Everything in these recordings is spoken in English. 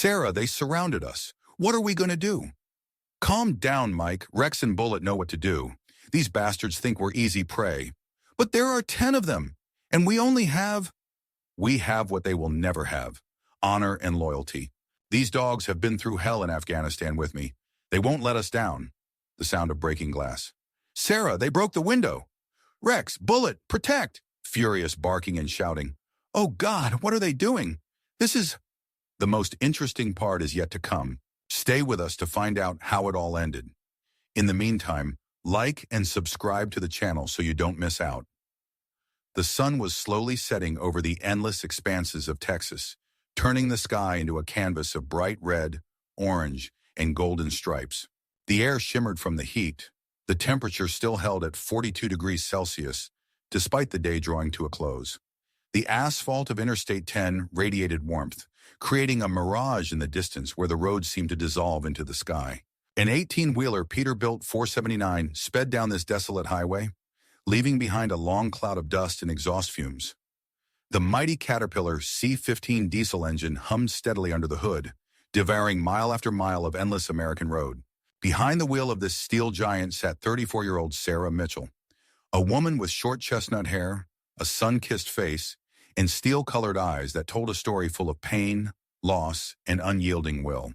Sarah, they surrounded us. What are we going to do? Calm down, Mike. Rex and Bullet know what to do. These bastards think we're easy prey. But there are 10 of them, and we have what they will never have: honor and loyalty. These dogs have been through hell in Afghanistan with me. They won't let us down. The sound of breaking glass. Sarah, they broke the window. Rex, Bullet, protect! Furious barking and shouting. Oh God, what are they doing? The most interesting part is yet to come. Stay with us to find out how it all ended. In the meantime, like and subscribe to the channel so you don't miss out. The sun was slowly setting over the endless expanses of Texas, turning the sky into a canvas of bright red, orange, and golden stripes. The air shimmered from the heat. The temperature still held at 42 degrees Celsius, despite the day drawing to a close. The asphalt of Interstate 10 radiated warmth, creating a mirage in the distance where the roads seemed to dissolve into the sky. An 18-wheeler Peterbilt 479 sped down this desolate highway, leaving behind a long cloud of dust and exhaust fumes. The mighty Caterpillar C-15 diesel engine hummed steadily under the hood, devouring mile after mile of endless American road. Behind the wheel of this steel giant sat 34-year-old Sarah Mitchell, a woman with short chestnut hair, a sun-kissed face, and steel-colored eyes that told a story full of pain, loss, and unyielding will.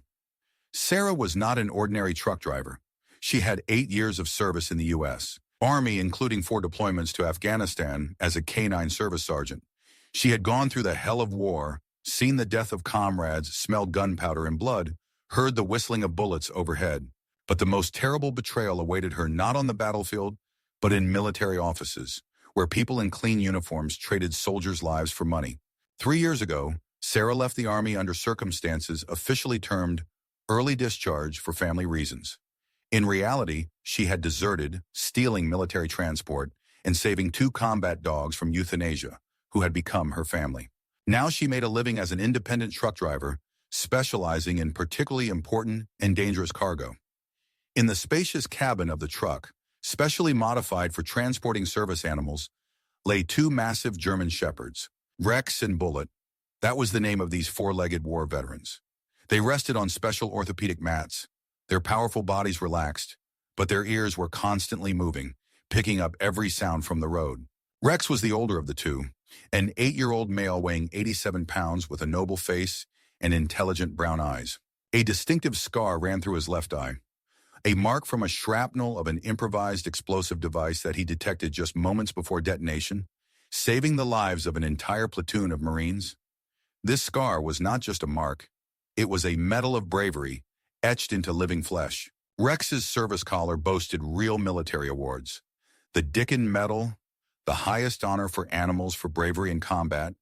Sarah was not an ordinary truck driver. She had 8 years of service in the U.S. Army, including 4 deployments to Afghanistan as a K-9 service sergeant. She had gone through the hell of war, seen the death of comrades, smelled gunpowder and blood, heard the whistling of bullets overhead. But the most terrible betrayal awaited her not on the battlefield, but in military offices, where people in clean uniforms traded soldiers' lives for money. 3 years ago, Sarah left the Army under circumstances officially termed early discharge for family reasons. In reality, she had deserted, stealing military transport, and saving 2 combat dogs from euthanasia, who had become her family. Now she made a living as an independent truck driver, specializing in particularly important and dangerous cargo. In the spacious cabin of the truck, specially modified for transporting service animals, lay 2 massive German shepherds, Rex and Bullet. That was the name of these 4-legged war veterans. They rested on special orthopedic mats, their powerful bodies relaxed, but their ears were constantly moving, picking up every sound from the road. Rex was the older of the 2, an 8-year-old male weighing 87 pounds with a noble face and intelligent brown eyes. A distinctive scar ran through his left eye, a mark from a shrapnel of an improvised explosive device that he detected just moments before detonation, saving the lives of an entire platoon of Marines. This scar was not just a mark, it was a medal of bravery etched into living flesh. Rex's service collar boasted real military awards: the Dickin Medal, the highest honor for animals for bravery in combat,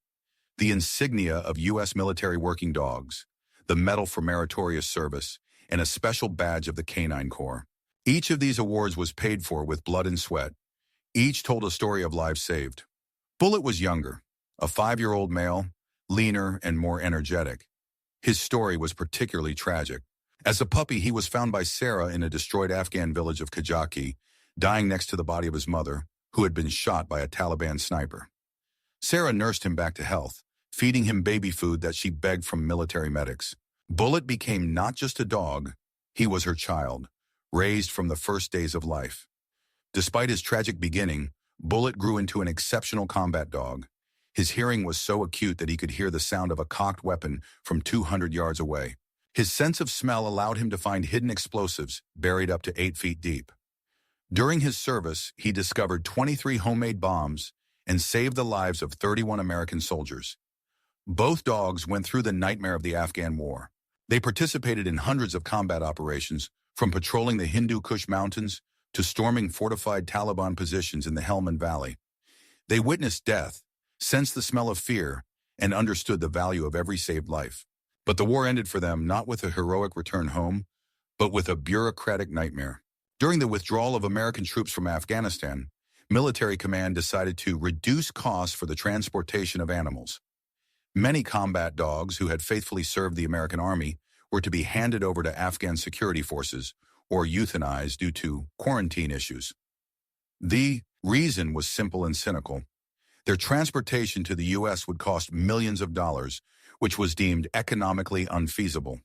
the insignia of U.S. military working dogs, the Medal for Meritorious Service, and a special badge of the K-9 Corps. Each of these awards was paid for with blood and sweat. Each told a story of lives saved. Bullet was younger, a 5-year-old male, leaner and more energetic. His story was particularly tragic. As a puppy, he was found by Sarah in a destroyed Afghan village of Kajaki, dying next to the body of his mother, who had been shot by a Taliban sniper. Sarah nursed him back to health, feeding him baby food that she begged from military medics. Bullet became not just a dog, he was her child, raised from the first days of life. Despite his tragic beginning, Bullet grew into an exceptional combat dog. His hearing was so acute that he could hear the sound of a cocked weapon from 200 yards away. His sense of smell allowed him to find hidden explosives buried up to 8 feet deep. During his service, he discovered 23 homemade bombs and saved the lives of 31 American soldiers. Both dogs went through the nightmare of the Afghan war. They participated in hundreds of combat operations, from patrolling the Hindu Kush Mountains to storming fortified Taliban positions in the Helmand Valley. They witnessed death, sensed the smell of fear, and understood the value of every saved life. But the war ended for them not with a heroic return home, but with a bureaucratic nightmare. During the withdrawal of American troops from Afghanistan, military command decided to reduce costs for the transportation of animals. Many combat dogs who had faithfully served the American Army were to be handed over to Afghan security forces or euthanized due to quarantine issues. The reason was simple and cynical. Their transportation to the U.S. would cost millions of dollars, which was deemed economically unfeasible.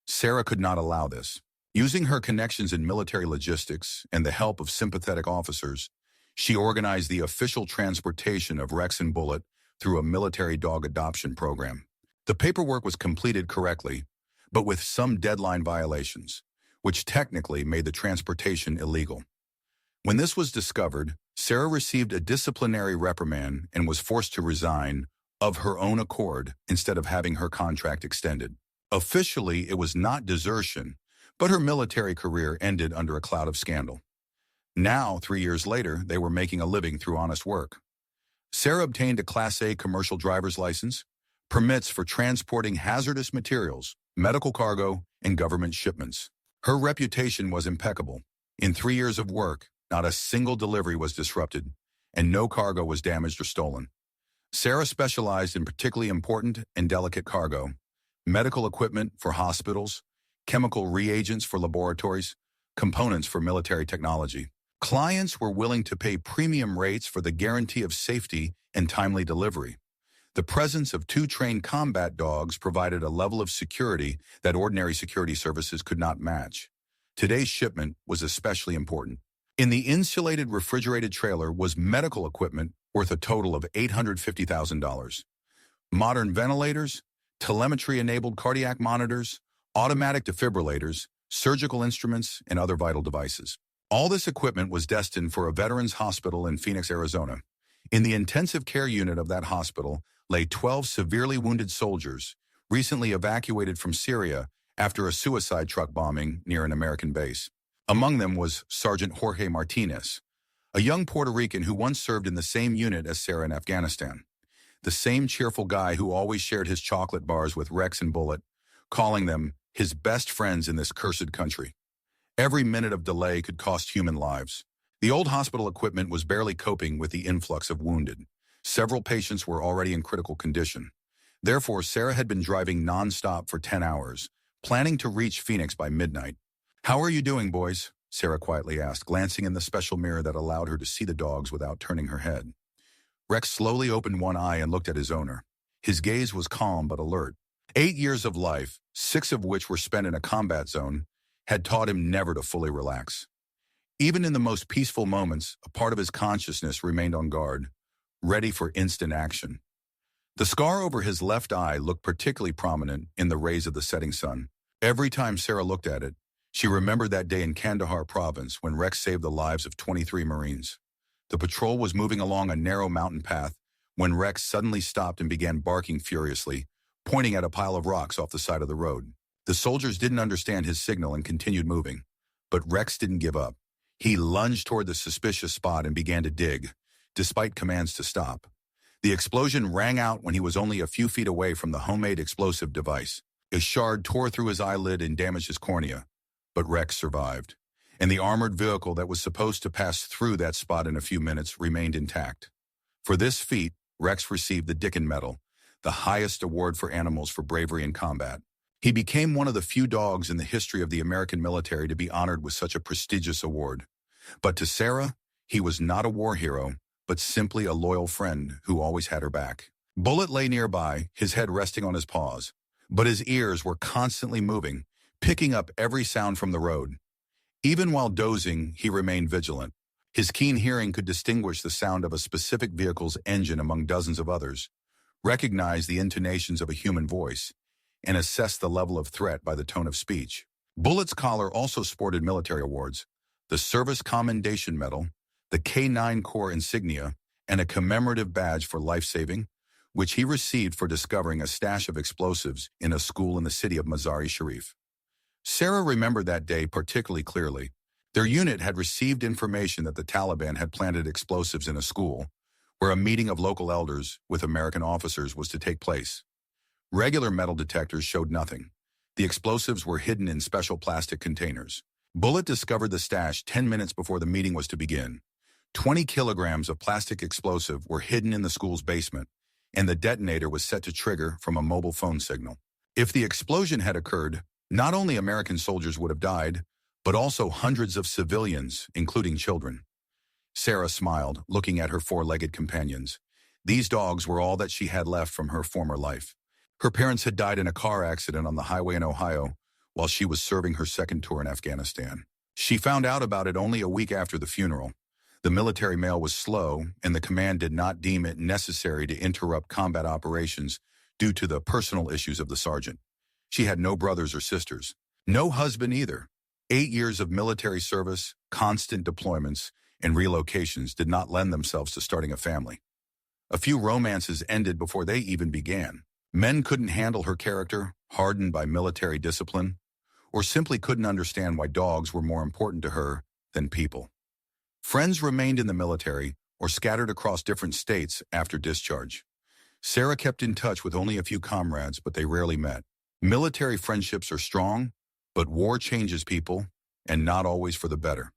Sarah could not allow this. Using her connections in military logistics and the help of sympathetic officers, she organized the official transportation of Rex and Bullet through a military dog adoption program. The paperwork was completed correctly, but with some deadline violations, which technically made the transportation illegal. When this was discovered, Sarah received a disciplinary reprimand and was forced to resign of her own accord instead of having her contract extended. Officially, it was not desertion, but her military career ended under a cloud of scandal. Now, 3 years later, they were making a living through honest work. Sarah obtained a Class A commercial driver's license, permits for transporting hazardous materials, medical cargo, and government shipments. Her reputation was impeccable. In 3 years of work, not a single delivery was disrupted, and no cargo was damaged or stolen. Sarah specialized in particularly important and delicate cargo, medical equipment for hospitals, chemical reagents for laboratories, components for military technology. Clients were willing to pay premium rates for the guarantee of safety and timely delivery. The presence of 2 trained combat dogs provided a level of security that ordinary security services could not match. Today's shipment was especially important. In the insulated refrigerated trailer was medical equipment worth a total of $850,000. Modern ventilators, telemetry-enabled cardiac monitors, automatic defibrillators, surgical instruments, and other vital devices. All this equipment was destined for a veterans hospital in Phoenix, Arizona. In the intensive care unit of that hospital lay 12 severely wounded soldiers, recently evacuated from Syria after a suicide truck bombing near an American base. Among them was Sergeant Jorge Martinez, a young Puerto Rican who once served in the same unit as Sarah in Afghanistan. The same cheerful guy who always shared his chocolate bars with Rex and Bullet, calling them his best friends in this cursed country. Every minute of delay could cost human lives. The old hospital equipment was barely coping with the influx of wounded. Several patients were already in critical condition. Therefore, Sarah had been driving nonstop for 10 hours, planning to reach Phoenix by midnight. "How are you doing, boys?" Sarah quietly asked, glancing in the special mirror that allowed her to see the dogs without turning her head. Rex slowly opened one eye and looked at his owner. His gaze was calm but alert. 8 years of life, 6 of which were spent in a combat zone, had taught him never to fully relax. Even in the most peaceful moments, a part of his consciousness remained on guard, ready for instant action. The scar over his left eye looked particularly prominent in the rays of the setting sun. Every time Sarah looked at it, she remembered that day in Kandahar province when Rex saved the lives of 23 Marines. The patrol was moving along a narrow mountain path when Rex suddenly stopped and began barking furiously, pointing at a pile of rocks off the side of the road. The soldiers didn't understand his signal and continued moving, but Rex didn't give up. He lunged toward the suspicious spot and began to dig, despite commands to stop. The explosion rang out when he was only a few feet away from the homemade explosive device. A shard tore through his eyelid and damaged his cornea, but Rex survived, and the armored vehicle that was supposed to pass through that spot in a few minutes remained intact. For this feat, Rex received the Dickin Medal, the highest award for animals for bravery in combat. He became one of the few dogs in the history of the American military to be honored with such a prestigious award. But to Sarah, he was not a war hero, but simply a loyal friend who always had her back. Bullet lay nearby, his head resting on his paws, but his ears were constantly moving, picking up every sound from the road. Even while dozing, he remained vigilant. His keen hearing could distinguish the sound of a specific vehicle's engine among dozens of others, recognize the intonations of a human voice, and assess the level of threat by the tone of speech. Bullet's collar also sported military awards, the Service Commendation Medal, the K-9 Corps insignia, and a commemorative badge for life-saving, which he received for discovering a stash of explosives in a school in the city of Mazar-i Sharif. Sarah remembered that day particularly clearly. Their unit had received information that the Taliban had planted explosives in a school, where a meeting of local elders with American officers was to take place. Regular metal detectors showed nothing. The explosives were hidden in special plastic containers. Bullet discovered the stash 10 minutes before the meeting was to begin. 20 kilograms of plastic explosive were hidden in the school's basement, and the detonator was set to trigger from a mobile phone signal. If the explosion had occurred, not only American soldiers would have died, but also hundreds of civilians, including children. Sarah smiled, looking at her 4-legged companions. These dogs were all that she had left from her former life. Her parents had died in a car accident on the highway in Ohio while she was serving her second tour in Afghanistan. She found out about it only a week after the funeral. The military mail was slow, and the command did not deem it necessary to interrupt combat operations due to the personal issues of the sergeant. She had no brothers or sisters. No husband either. 8 years of military service, constant deployments, and relocations did not lend themselves to starting a family. A few romances ended before they even began. Men couldn't handle her character, hardened by military discipline, or simply couldn't understand why dogs were more important to her than people. Friends remained in the military or scattered across different states after discharge. Sarah kept in touch with only a few comrades, but they rarely met. Military friendships are strong, but war changes people, and not always for the better.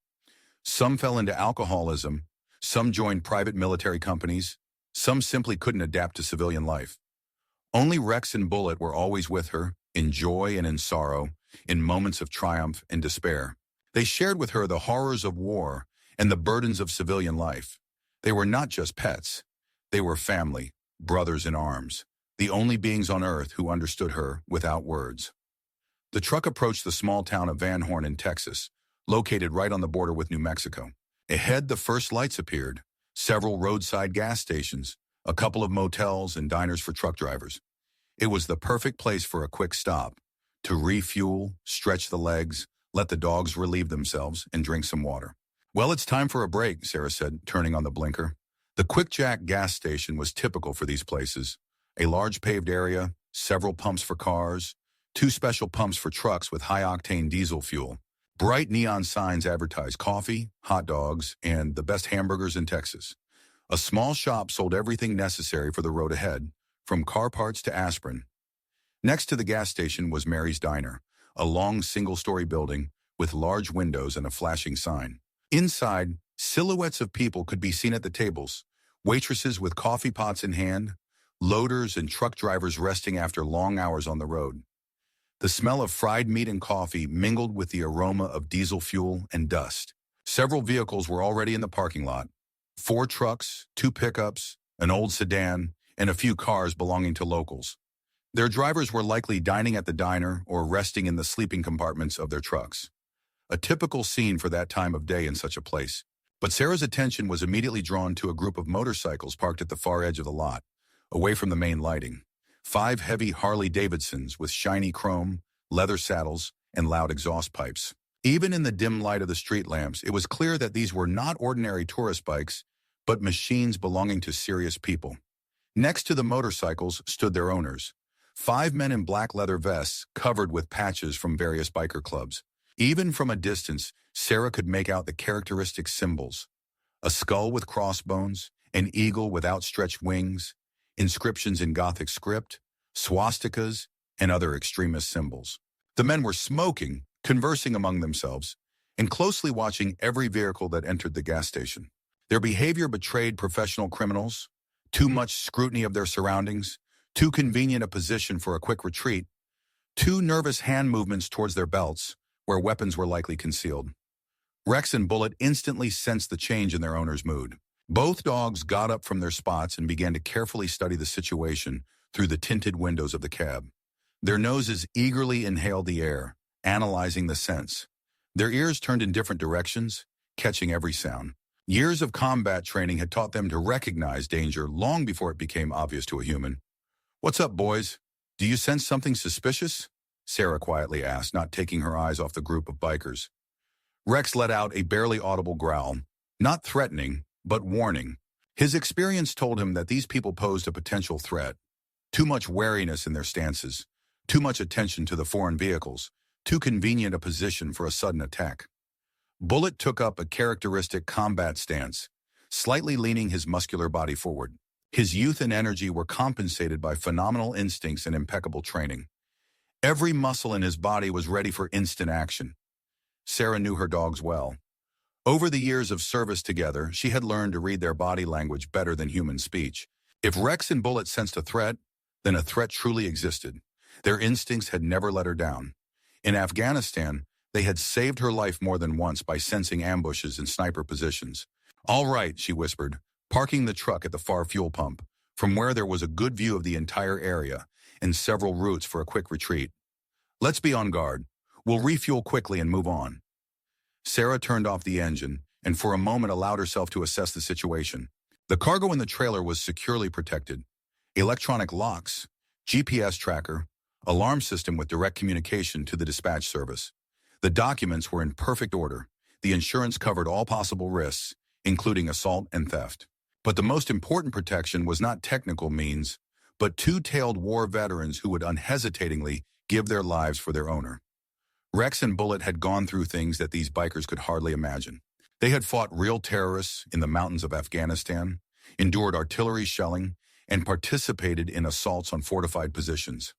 Some fell into alcoholism, some joined private military companies, some simply couldn't adapt to civilian life. Only Rex and Bullet were always with her, in joy and in sorrow, in moments of triumph and despair. They shared with her the horrors of war and the burdens of civilian life. They were not just pets. They were family, brothers in arms, the only beings on earth who understood her without words. The truck approached the small town of Van Horn in Texas, located right on the border with New Mexico. Ahead, the first lights appeared, several roadside gas stations, a couple of motels and diners for truck drivers. It was the perfect place for a quick stop, to refuel, stretch the legs, let the dogs relieve themselves, and drink some water. "Well, it's time for a break," Sarah said, turning on the blinker. The Quick Jack gas station was typical for these places. A large paved area, several pumps for cars, 2 special pumps for trucks with high-octane diesel fuel. Bright neon signs advertised coffee, hot dogs, and the best hamburgers in Texas. A small shop sold everything necessary for the road ahead, from car parts to aspirin. Next to the gas station was Mary's Diner, a long single-story building with large windows and a flashing sign. Inside, silhouettes of people could be seen at the tables, waitresses with coffee pots in hand, loaders and truck drivers resting after long hours on the road. The smell of fried meat and coffee mingled with the aroma of diesel fuel and dust. Several vehicles were already in the parking lot. 4 trucks, 2 pickups, an old sedan, and a few cars belonging to locals. Their drivers were likely dining at the diner or resting in the sleeping compartments of their trucks. A typical scene for that time of day in such a place. But Sarah's attention was immediately drawn to a group of motorcycles parked at the far edge of the lot, away from the main lighting. 5 heavy Harley-Davidsons with shiny chrome, leather saddles, and loud exhaust pipes. Even in the dim light of the street lamps, it was clear that these were not ordinary tourist bikes, but machines belonging to serious people. Next to the motorcycles stood their owners, 5 men in black leather vests covered with patches from various biker clubs. Even from a distance, Sarah could make out the characteristic symbols: a skull with crossbones, an eagle with outstretched wings, inscriptions in Gothic script, swastikas, and other extremist symbols. The men were smoking, conversing among themselves, and closely watching every vehicle that entered the gas station. Their behavior betrayed professional criminals, too much scrutiny of their surroundings, too convenient a position for a quick retreat, too nervous hand movements towards their belts, where weapons were likely concealed. Rex and Bullet instantly sensed the change in their owner's mood. Both dogs got up from their spots and began to carefully study the situation through the tinted windows of the cab. Their noses eagerly inhaled the air, analyzing the scents. Their ears turned in different directions, catching every sound. Years of combat training had taught them to recognize danger long before it became obvious to a human. "What's up, boys? Do you sense something suspicious?" Sarah quietly asked, not taking her eyes off the group of bikers. Rex let out a barely audible growl, not threatening, but warning. His experience told him that these people posed a potential threat. Too much wariness in their stances, too much attention to the foreign vehicles, too convenient a position for a sudden attack. Bullet took up a characteristic combat stance, slightly leaning his muscular body forward. His youth and energy were compensated by phenomenal instincts and impeccable training. Every muscle in his body was ready for instant action. Sarah knew her dogs well. Over the years of service together, she had learned to read their body language better than human speech. If Rex and Bullet sensed a threat, then a threat truly existed. Their instincts had never let her down. In Afghanistan, they had saved her life more than once by sensing ambushes and sniper positions. "All right," she whispered, parking the truck at the far fuel pump, from where there was a good view of the entire area, and several routes for a quick retreat. Let's be on guard. We'll refuel quickly and move on. Sarah turned off the engine and for a moment allowed herself to assess the situation. The cargo in the trailer was securely protected. Electronic locks, GPS tracker, alarm system with direct communication to the dispatch service. The documents were in perfect order. The insurance covered all possible risks, including assault and theft. But the most important protection was not technical means, but two-tailed war veterans who would unhesitatingly give their lives for their owner. Rex and Bullet had gone through things that these bikers could hardly imagine. They had fought real terrorists in the mountains of Afghanistan, endured artillery shelling, and participated in assaults on fortified positions.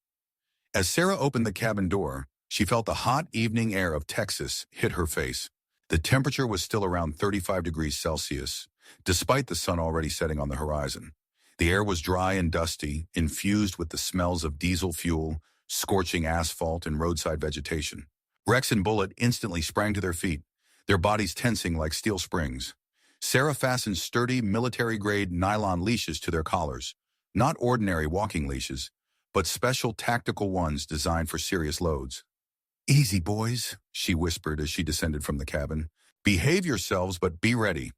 As Sarah opened the cabin door, she felt the hot evening air of Texas hit her face. The temperature was still around 35 degrees Celsius, despite the sun already setting on the horizon. The air was dry and dusty, infused with the smells of diesel fuel, scorching asphalt, and roadside vegetation. Rex and Bullet instantly sprang to their feet, their bodies tensing like steel springs. Sarah fastened sturdy, military-grade nylon leashes to their collars, not ordinary walking leashes, but special tactical ones designed for serious loads. "Easy, boys," she whispered as she descended from the cabin. "Behave yourselves, but be ready."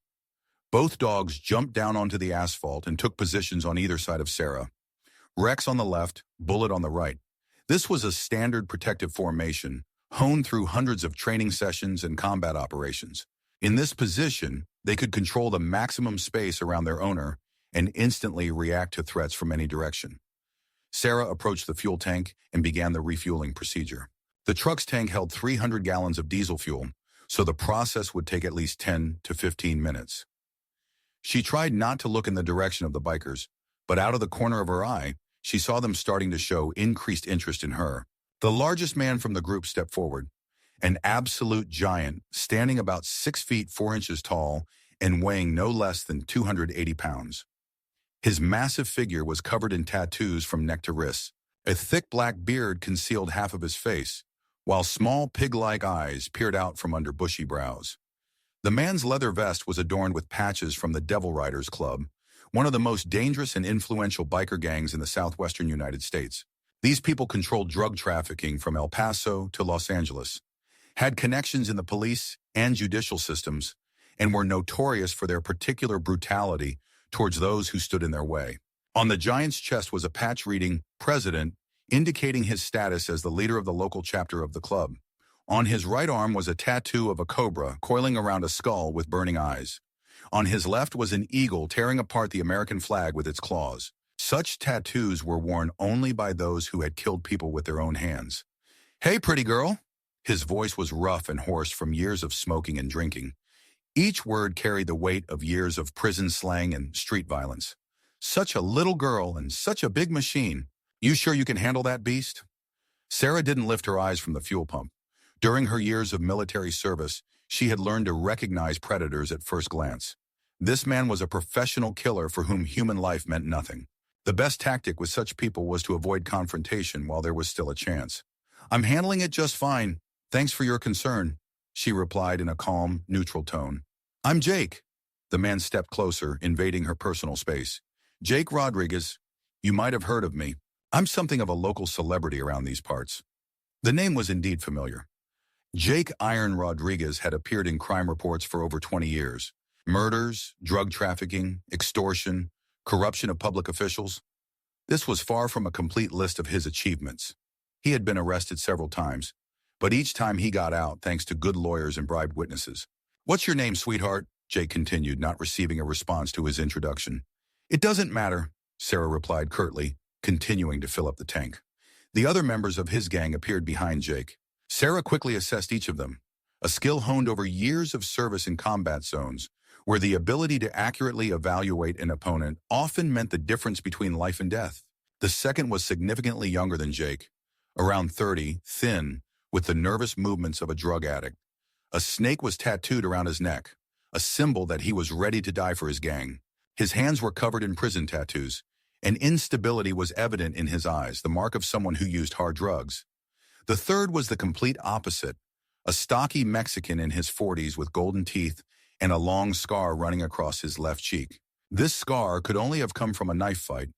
Both dogs jumped down onto the asphalt and took positions on either side of Sarah. Rex on the left, Bullet on the right. This was a standard protective formation, honed through hundreds of training sessions and combat operations. In this position, they could control the maximum space around their owner and instantly react to threats from any direction. Sarah approached the fuel tank and began the refueling procedure. The truck's tank held 300 gallons of diesel fuel, so the process would take at least 10 to 15 minutes. She tried not to look in the direction of the bikers, but out of the corner of her eye, she saw them starting to show increased interest in her. The largest man from the group stepped forward, an absolute giant, standing about 6 feet 4 inches tall and weighing no less than 280 pounds. His massive figure was covered in tattoos from neck to wrists. A thick black beard concealed half of his face, while small pig-like eyes peered out from under bushy brows. The man's leather vest was adorned with patches from the Devil Riders Club, one of the most dangerous and influential biker gangs in the southwestern United States. These people controlled drug trafficking from El Paso to Los Angeles, had connections in the police and judicial systems, and were notorious for their particular brutality towards those who stood in their way. On the giant's chest was a patch reading "President," indicating his status as the leader of the local chapter of the club. On his right arm was a tattoo of a cobra coiling around a skull with burning eyes. On his left was an eagle tearing apart the American flag with its claws. Such tattoos were worn only by those who had killed people with their own hands. "Hey, pretty girl." His voice was rough and hoarse from years of smoking and drinking. Each word carried the weight of years of prison slang and street violence. "Such a little girl and such a big machine. You sure you can handle that beast?" Sarah didn't lift her eyes from the fuel pump. During her years of military service, she had learned to recognize predators at first glance. This man was a professional killer for whom human life meant nothing. The best tactic with such people was to avoid confrontation while there was still a chance. "I'm handling it just fine. Thanks for your concern," she replied in a calm, neutral tone. "I'm Jake." The man stepped closer, invading her personal space. "Jake Rodriguez. You might have heard of me. I'm something of a local celebrity around these parts." The name was indeed familiar. Jake Iron Rodriguez had appeared in crime reports for over 20 years. Murders, drug trafficking, extortion, corruption of public officials. This was far from a complete list of his achievements. He had been arrested several times, but each time he got out thanks to good lawyers and bribed witnesses. "What's your name, sweetheart?" Jake continued, not receiving a response to his introduction. "It doesn't matter," Sarah replied curtly, continuing to fill up the tank. The other members of his gang appeared behind Jake. Sarah quickly assessed each of them, a skill honed over years of service in combat zones, where the ability to accurately evaluate an opponent often meant the difference between life and death. The second was significantly younger than Jake, around 30, thin, with the nervous movements of a drug addict. A snake was tattooed around his neck, a symbol that he was ready to die for his gang. His hands were covered in prison tattoos, and instability was evident in his eyes, the mark of someone who used hard drugs. The third was the complete opposite, a stocky Mexican in his 40s with golden teeth and a long scar running across his left cheek. This scar could only have come from a knife fight,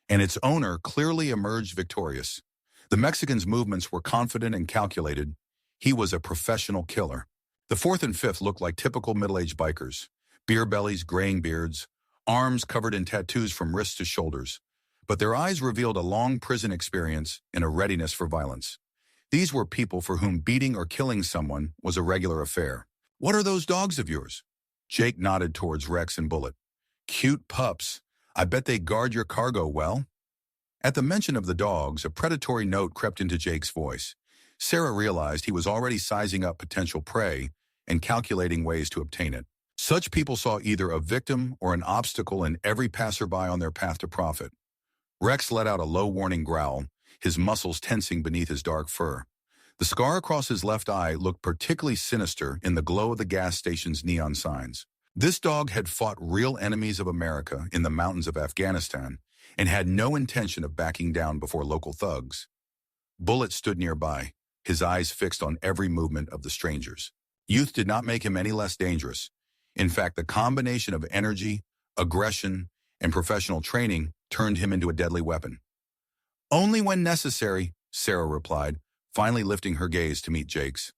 and its owner clearly emerged victorious. The Mexican's movements were confident and calculated. He was a professional killer. The fourth and fifth looked like typical middle-aged bikers, beer bellies, graying beards, arms covered in tattoos from wrists to shoulders. But their eyes revealed a long prison experience and a readiness for violence. These were people for whom beating or killing someone was a regular affair. "What are those dogs of yours?" Jake nodded towards Rex and Bullet. "Cute pups. I bet they guard your cargo well." At the mention of the dogs, a predatory note crept into Jake's voice. Sarah realized he was already sizing up potential prey and calculating ways to obtain it. Such people saw either a victim or an obstacle in every passerby on their path to profit. Rex let out a low warning growl, his muscles tensing beneath his dark fur. The scar across his left eye looked particularly sinister in the glow of the gas station's neon signs. This dog had fought real enemies of America in the mountains of Afghanistan and had no intention of backing down before local thugs. Bullet stood nearby, his eyes fixed on every movement of the strangers. Youth did not make him any less dangerous. In fact, the combination of energy, aggression, and professional training turned him into a deadly weapon. "Only when necessary," Sarah replied, finally lifting her gaze to meet Jake's.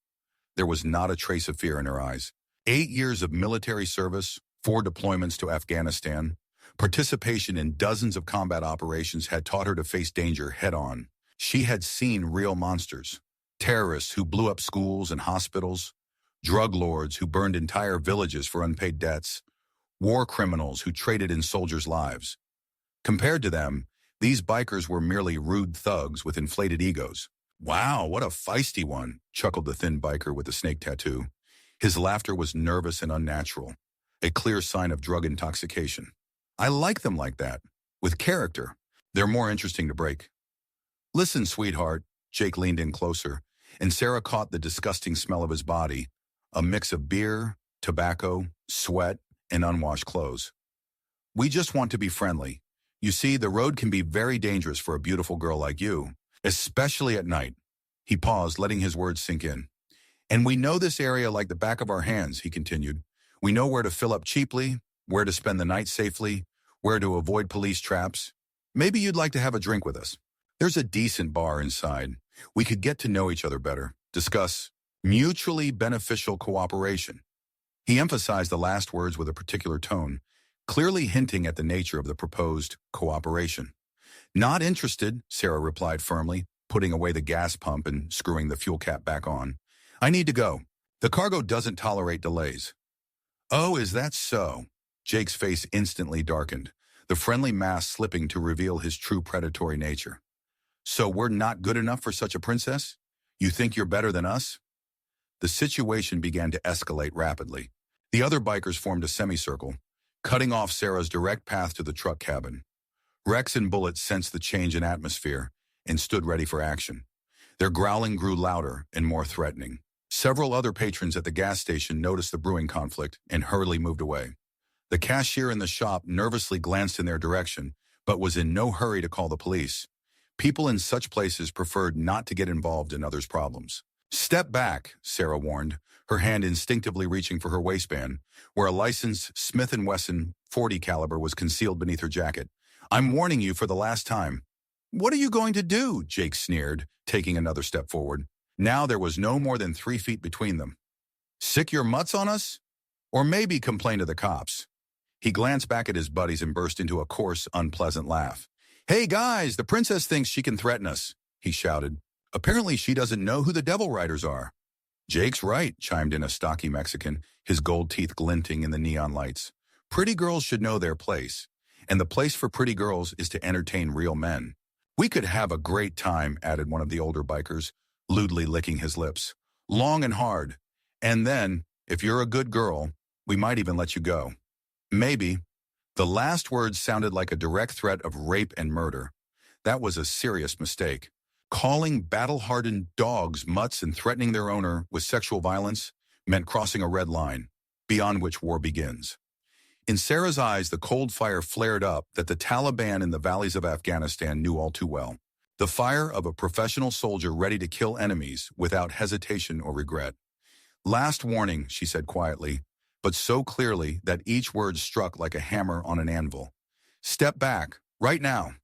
There was not a trace of fear in her eyes. 8 years of military service, 4 deployments to Afghanistan, participation in dozens of combat operations had taught her to face danger head-on. She had seen real monsters. Terrorists who blew up schools and hospitals, drug lords who burned entire villages for unpaid debts, war criminals who traded in soldiers' lives. Compared to them, these bikers were merely rude thugs with inflated egos. "Wow, what a feisty one," chuckled the thin biker with the snake tattoo. His laughter was nervous and unnatural, a clear sign of drug intoxication. "I like them like that, with character. They're more interesting to break." "Listen, sweetheart," Jake leaned in closer, and Sarah caught the disgusting smell of his body, a mix of beer, tobacco, sweat, and unwashed clothes. "We just want to be friendly. You see, the road can be very dangerous for a beautiful girl like you, especially at night." He paused, letting his words sink in. "And we know this area like the back of our hands," he continued. "We know where to fill up cheaply, where to spend the night safely, where to avoid police traps. Maybe you'd like to have a drink with us. There's a decent bar inside. We could get to know each other better, discuss mutually beneficial cooperation." He emphasized the last words with a particular tone, clearly hinting at the nature of the proposed cooperation. "Not interested," Sarah replied firmly, putting away the gas pump and screwing the fuel cap back on. "I need to go. The cargo doesn't tolerate delays." "Oh, is that so?" Jake's face instantly darkened, the friendly mask slipping to reveal his true predatory nature. "So we're not good enough for such a princess? You think you're better than us?" The situation began to escalate rapidly. The other bikers formed a semicircle, cutting off Sarah's direct path to the truck cabin. Rex and Bullet sensed the change in atmosphere and stood ready for action. Their growling grew louder and more threatening. Several other patrons at the gas station noticed the brewing conflict and hurriedly moved away. The cashier in the shop nervously glanced in their direction, but was in no hurry to call the police. People in such places preferred not to get involved in others' problems. "Step back," Sarah warned, her hand instinctively reaching for her waistband, where a licensed Smith & Wesson .40 caliber was concealed beneath her jacket. "I'm warning you for the last time." "What are you going to do?" Jake sneered, taking another step forward. Now there was no more than 3 feet between them. "Sick your mutts on us? Or maybe complain to the cops." He glanced back at his buddies and burst into a coarse, unpleasant laugh. "Hey guys, the princess thinks she can threaten us," he shouted. "Apparently she doesn't know who the Devil Riders are." "Jake's right," chimed in a stocky Mexican, his gold teeth glinting in the neon lights. "Pretty girls should know their place, and the place for pretty girls is to entertain real men." "We could have a great time," added one of the older bikers, lewdly licking his lips. "Long and hard. And then, if you're a good girl, we might even let you go." "Maybe." The last words sounded like a direct threat of rape and murder. That was a serious mistake. Calling battle-hardened dogs mutts and threatening their owner with sexual violence meant crossing a red line, beyond which war begins. In Sarah's eyes, the cold fire flared up that the Taliban in the valleys of Afghanistan knew all too well. The fire of a professional soldier ready to kill enemies without hesitation or regret. "Last warning," she said quietly, but so clearly that each word struck like a hammer on an anvil. "Step back, right now."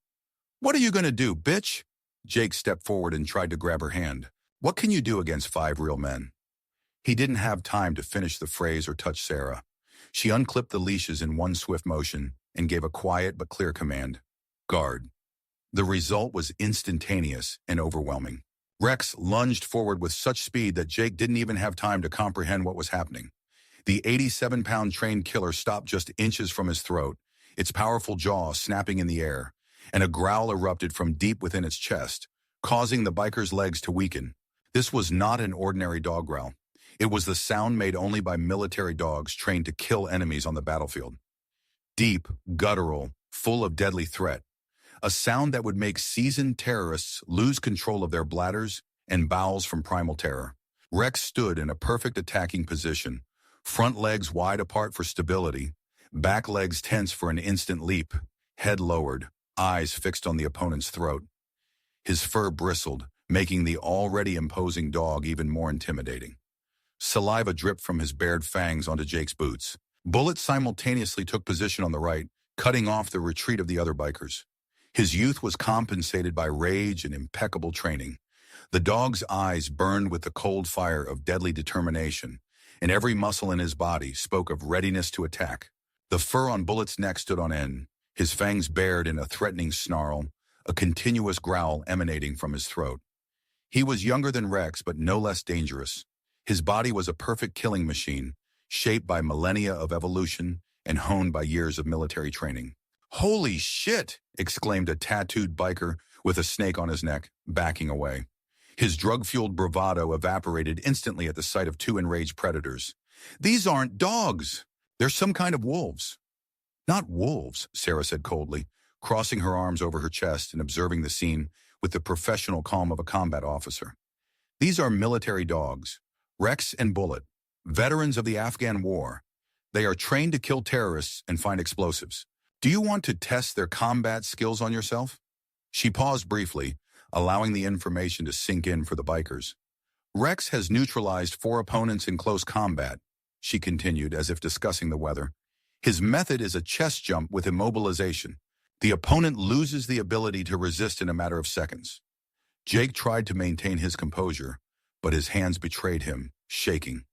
What are you going to do, bitch? Jake stepped forward and tried to grab her hand. What can you do against 5 real men? He didn't have time to finish the phrase or touch Sarah. She unclipped the leashes in one swift motion and gave a quiet but clear command. Guard. The result was instantaneous and overwhelming. Rex lunged forward with such speed that Jake didn't even have time to comprehend what was happening. The 87-pound trained killer stopped just inches from his throat, its powerful jaw snapping in the air, and a growl erupted from deep within its chest, causing the biker's legs to weaken. This was not an ordinary dog growl. It was the sound made only by military dogs trained to kill enemies on the battlefield. Deep, guttural, full of deadly threat. A sound that would make seasoned terrorists lose control of their bladders and bowels from primal terror. Rex stood in a perfect attacking position, front legs wide apart for stability, back legs tense for an instant leap, head lowered, eyes fixed on the opponent's throat. His fur bristled, making the already imposing dog even more intimidating. Saliva dripped from his bared fangs onto Jake's boots. Bullet simultaneously took position on the right, cutting off the retreat of the other bikers. His youth was compensated by rage and impeccable training. The dog's eyes burned with the cold fire of deadly determination, and every muscle in his body spoke of readiness to attack. The fur on Bullet's neck stood on end, his fangs bared in a threatening snarl, a continuous growl emanating from his throat. He was younger than Rex, but no less dangerous. His body was a perfect killing machine, shaped by millennia of evolution and honed by years of military training. "Holy shit!" exclaimed a tattooed biker with a snake on his neck, backing away. His drug-fueled bravado evaporated instantly at the sight of 2 enraged predators. "These aren't dogs. They're some kind of wolves." "Not wolves," Sarah said coldly, crossing her arms over her chest and observing the scene with the professional calm of a combat officer. "These are military dogs, Rex and Bullet, veterans of the Afghan war. They are trained to kill terrorists and find explosives. Do you want to test their combat skills on yourself?" She paused briefly, allowing the information to sink in for the bikers. "Rex has neutralized 4 opponents in close combat," she continued as if discussing the weather. "His method is a chest jump with immobilization. The opponent loses the ability to resist in a matter of seconds." Jake tried to maintain his composure, but his hands betrayed him, shaking.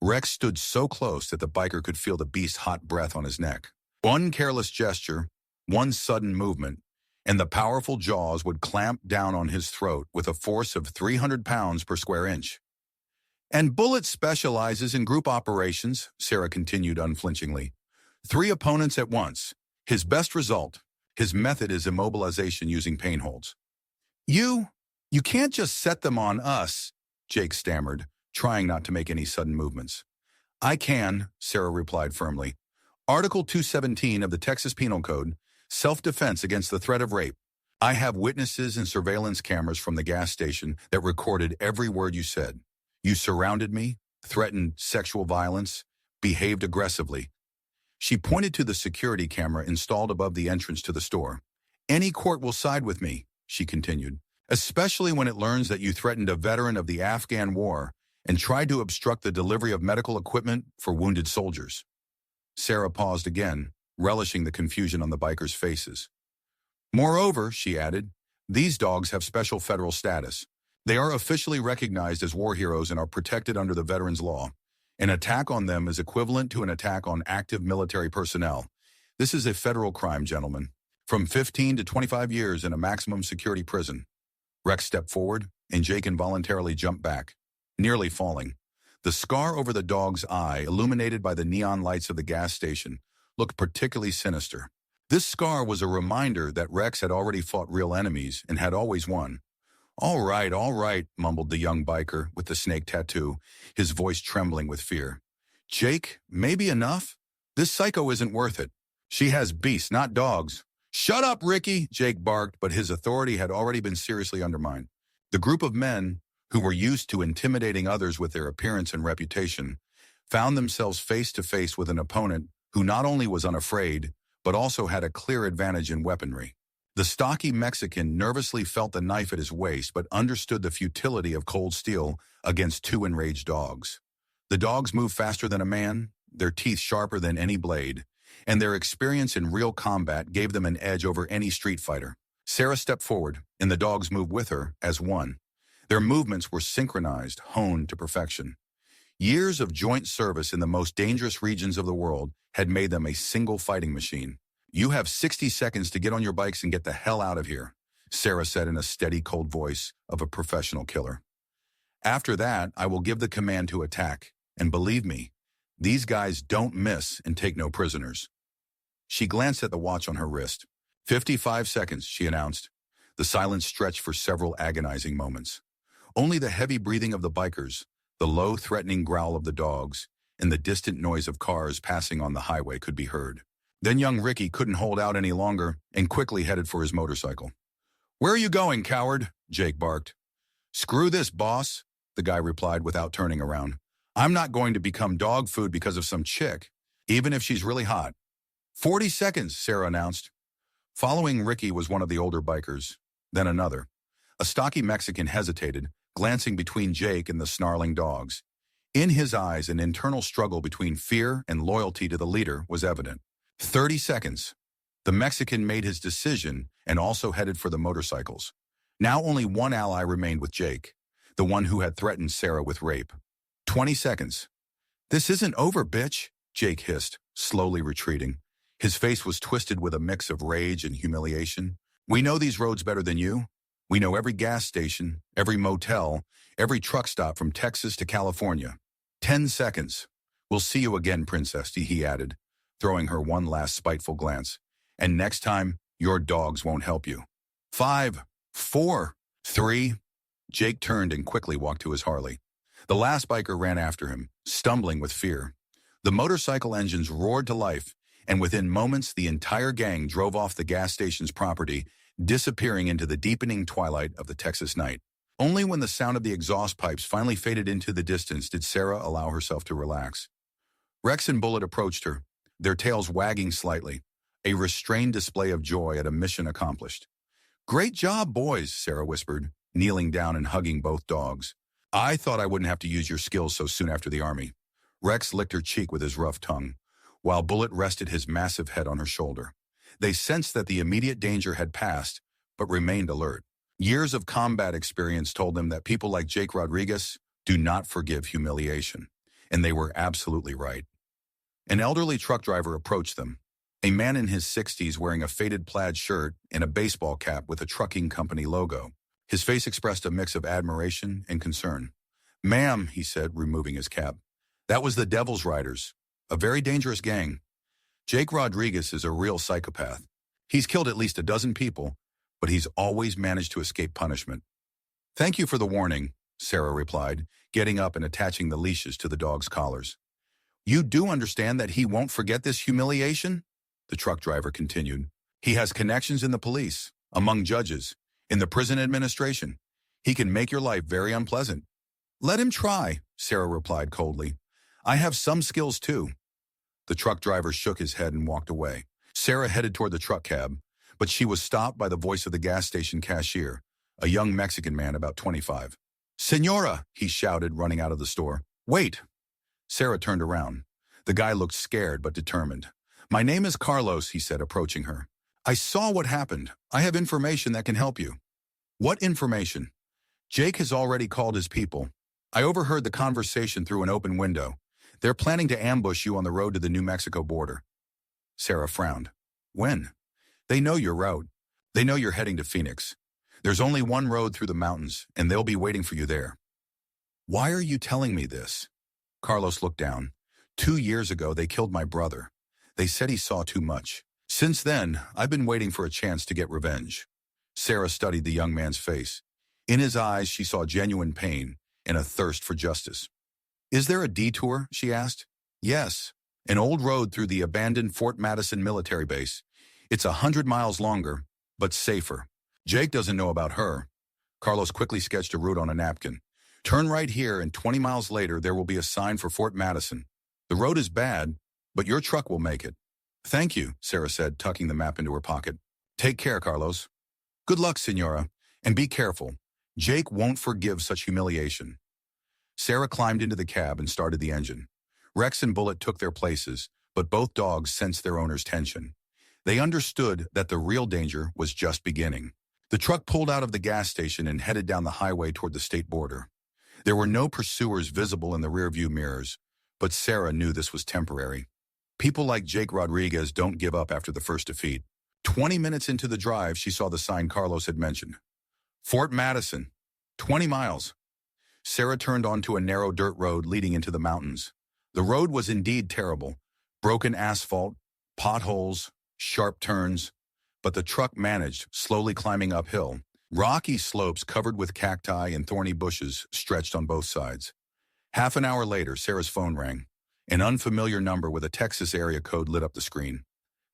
Rex stood so close that the biker could feel the beast's hot breath on his neck. One careless gesture, one sudden movement, and the powerful jaws would clamp down on his throat with a force of 300 pounds per square inch. "And Bullet specializes in group operations," Sarah continued unflinchingly. 3 opponents at once. His best result. His method is immobilization using pain holds." You can't just set them on us," Jake stammered, trying not to make any sudden movements. "I can," Sarah replied firmly. "Article 217 of the Texas Penal Code, self-defense against the threat of rape. I have witnesses and surveillance cameras from the gas station that recorded every word you said. You surrounded me, threatened sexual violence, behaved aggressively." She pointed to the security camera installed above the entrance to the store. "Any court will side with me," she continued, "especially when it learns that you threatened a veteran of the Afghan war and tried to obstruct the delivery of medical equipment for wounded soldiers." Sarah paused again, relishing the confusion on the bikers' faces. "Moreover," she added, "these dogs have special federal status. They are officially recognized as war heroes and are protected under the veterans' law. An attack on them is equivalent to an attack on active military personnel. This is a federal crime, gentlemen. From 15 to 25 years in a maximum security prison." Rex stepped forward, and Jake involuntarily jumped back, nearly falling. The scar over the dog's eye, illuminated by the neon lights of the gas station, looked particularly sinister. This scar was a reminder that Rex had already fought real enemies and had always won. All right, mumbled the young biker with the snake tattoo, his voice trembling with fear. "Jake, maybe enough? This psycho isn't worth it. She has beasts, not dogs." "Shut up, Ricky," Jake barked, but his authority had already been seriously undermined. The group of men, who were used to intimidating others with their appearance and reputation, found themselves face to face with an opponent who not only was unafraid, but also had a clear advantage in weaponry. The stocky Mexican nervously felt the knife at his waist, but understood the futility of cold steel against 2 enraged dogs. The dogs moved faster than a man, their teeth sharper than any blade, and their experience in real combat gave them an edge over any street fighter. Sarah stepped forward, and the dogs moved with her as one. Their movements were synchronized, honed to perfection. Years of joint service in the most dangerous regions of the world had made them a single fighting machine. "You have 60 seconds to get on your bikes and get the hell out of here," Sarah said in a steady, cold voice of a professional killer. "After that, I will give the command to attack. And believe me, these guys don't miss and take no prisoners." She glanced at the watch on her wrist. 55 seconds, she announced. The silence stretched for several agonizing moments. Only the heavy breathing of the bikers, the low, threatening growl of the dogs, and the distant noise of cars passing on the highway could be heard. Then young Ricky couldn't hold out any longer and quickly headed for his motorcycle. "Where are you going, coward?" Jake barked. "Screw this, boss," the guy replied without turning around. "I'm not going to become dog food because of some chick, even if she's really hot." 40 seconds, Sarah announced. Following Ricky was one of the older bikers, then another. A stocky Mexican hesitated, glancing between Jake and the snarling dogs. In his eyes, an internal struggle between fear and loyalty to the leader was evident. 30 seconds. The Mexican made his decision and also headed for the motorcycles. Now only one ally remained with Jake, the one who had threatened Sarah with rape. 20 seconds. "This isn't over, bitch," Jake hissed, slowly retreating. His face was twisted with a mix of rage and humiliation. "We know these roads better than you. We know every gas station, every motel, every truck stop from Texas to California." 10 seconds. "We'll see you again, Princess," he added, throwing her one last spiteful glance. "And next time, your dogs won't help you." 5, 4, 3. Jake turned and quickly walked to his Harley. The last biker ran after him, stumbling with fear. The motorcycle engines roared to life, and within moments the entire gang drove off the gas station's property, disappearing into the deepening twilight of the Texas night. Only when the sound of the exhaust pipes finally faded into the distance did Sarah allow herself to relax. Rex and Bullet approached her, their tails wagging slightly, a restrained display of joy at a mission accomplished. "Great job, boys," Sarah whispered, kneeling down and hugging both dogs. "I thought I wouldn't have to use your skills so soon after the army." Rex licked her cheek with his rough tongue, while Bullet rested his massive head on her shoulder. They sensed that the immediate danger had passed, but remained alert. Years of combat experience told them that people like Jake Rodriguez do not forgive humiliation, and they were absolutely right. An elderly truck driver approached them, a man in his 60s wearing a faded plaid shirt and a baseball cap with a trucking company logo. His face expressed a mix of admiration and concern. "Ma'am," he said, removing his cap, "that was the Devil's Riders, a very dangerous gang. Jake Rodriguez is a real psychopath. He's killed at least a dozen people, but he's always managed to escape punishment." "Thank you for the warning," Sarah replied, getting up and attaching the leashes to the dogs' collars. "You do understand that he won't forget this humiliation?" the truck driver continued. "He has connections in the police, among judges, in the prison administration. He can make your life very unpleasant." "Let him try," Sarah replied coldly. "I have some skills too." The truck driver shook his head and walked away. Sarah headed toward the truck cab, but she was stopped by the voice of the gas station cashier, a young Mexican man about 25. "Señora," he shouted, running out of the store. "Wait." Sarah turned around. The guy looked scared but determined. "My name is Carlos," he said, approaching her. "I saw what happened. I have information that can help you." "What information?" "Jake has already called his people. I overheard the conversation through an open window. They're planning to ambush you on the road to the New Mexico border." Sarah frowned. "When?" "They know your route. They know you're heading to Phoenix. There's only one road through the mountains, and they'll be waiting for you there." "Why are you telling me this?" Carlos looked down. 2 years ago, they killed my brother. They said he saw too much. Since then, I've been waiting for a chance to get revenge." Sarah studied the young man's face. In his eyes, she saw genuine pain and a thirst for justice. "Is there a detour?" she asked. "Yes, an old road through the abandoned Fort Madison military base. It's 100 miles longer, but safer. Jake doesn't know about her." Carlos quickly sketched a route on a napkin. "Turn right here, and 20 miles later there will be a sign for Fort Madison. The road is bad, but your truck will make it." "Thank you," Sarah said, tucking the map into her pocket. "Take care, Carlos." "Good luck, Señora, and be careful. Jake won't forgive such humiliation." Sarah climbed into the cab and started the engine. Rex and Bullet took their places, but both dogs sensed their owner's tension. They understood that the real danger was just beginning. The truck pulled out of the gas station and headed down the highway toward the state border. There were no pursuers visible in the rearview mirrors, but Sarah knew this was temporary. People like Jake Rodriguez don't give up after the first defeat. 20 minutes into the drive, she saw the sign Carlos had mentioned. Fort Madison, 20 miles. Sarah turned onto a narrow dirt road leading into the mountains. The road was indeed terrible. Broken asphalt, potholes, sharp turns. But the truck managed, slowly climbing uphill. Rocky slopes covered with cacti and thorny bushes stretched on both sides. Half an hour later, Sarah's phone rang. An unfamiliar number with a Texas area code lit up the screen.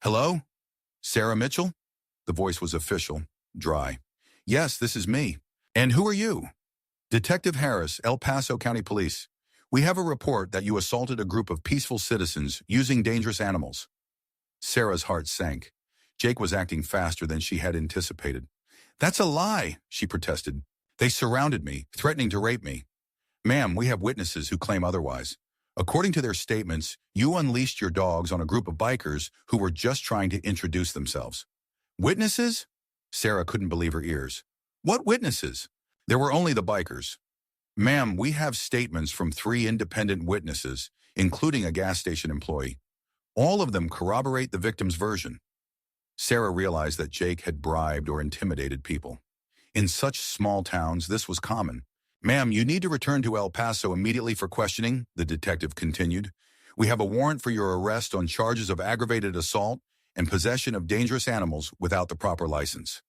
Hello? Sarah Mitchell? The voice was official, dry. Yes, this is me. And who are you? Detective Harris, El Paso County Police. We have a report that you assaulted a group of peaceful citizens using dangerous animals. Sarah's heart sank. Jake was acting faster than she had anticipated. That's a lie, she protested. They surrounded me, threatening to rape me. Ma'am, we have witnesses who claim otherwise. According to their statements, you unleashed your dogs on a group of bikers who were just trying to introduce themselves. Witnesses? Sarah couldn't believe her ears. What witnesses? There were only the bikers. Ma'am, we have statements from 3 independent witnesses, including a gas station employee. All of them corroborate the victim's version. Sarah realized that Jake had bribed or intimidated people. In such small towns, this was common. Ma'am, you need to return to El Paso immediately for questioning, the detective continued. We have a warrant for your arrest on charges of aggravated assault and possession of dangerous animals without the proper license.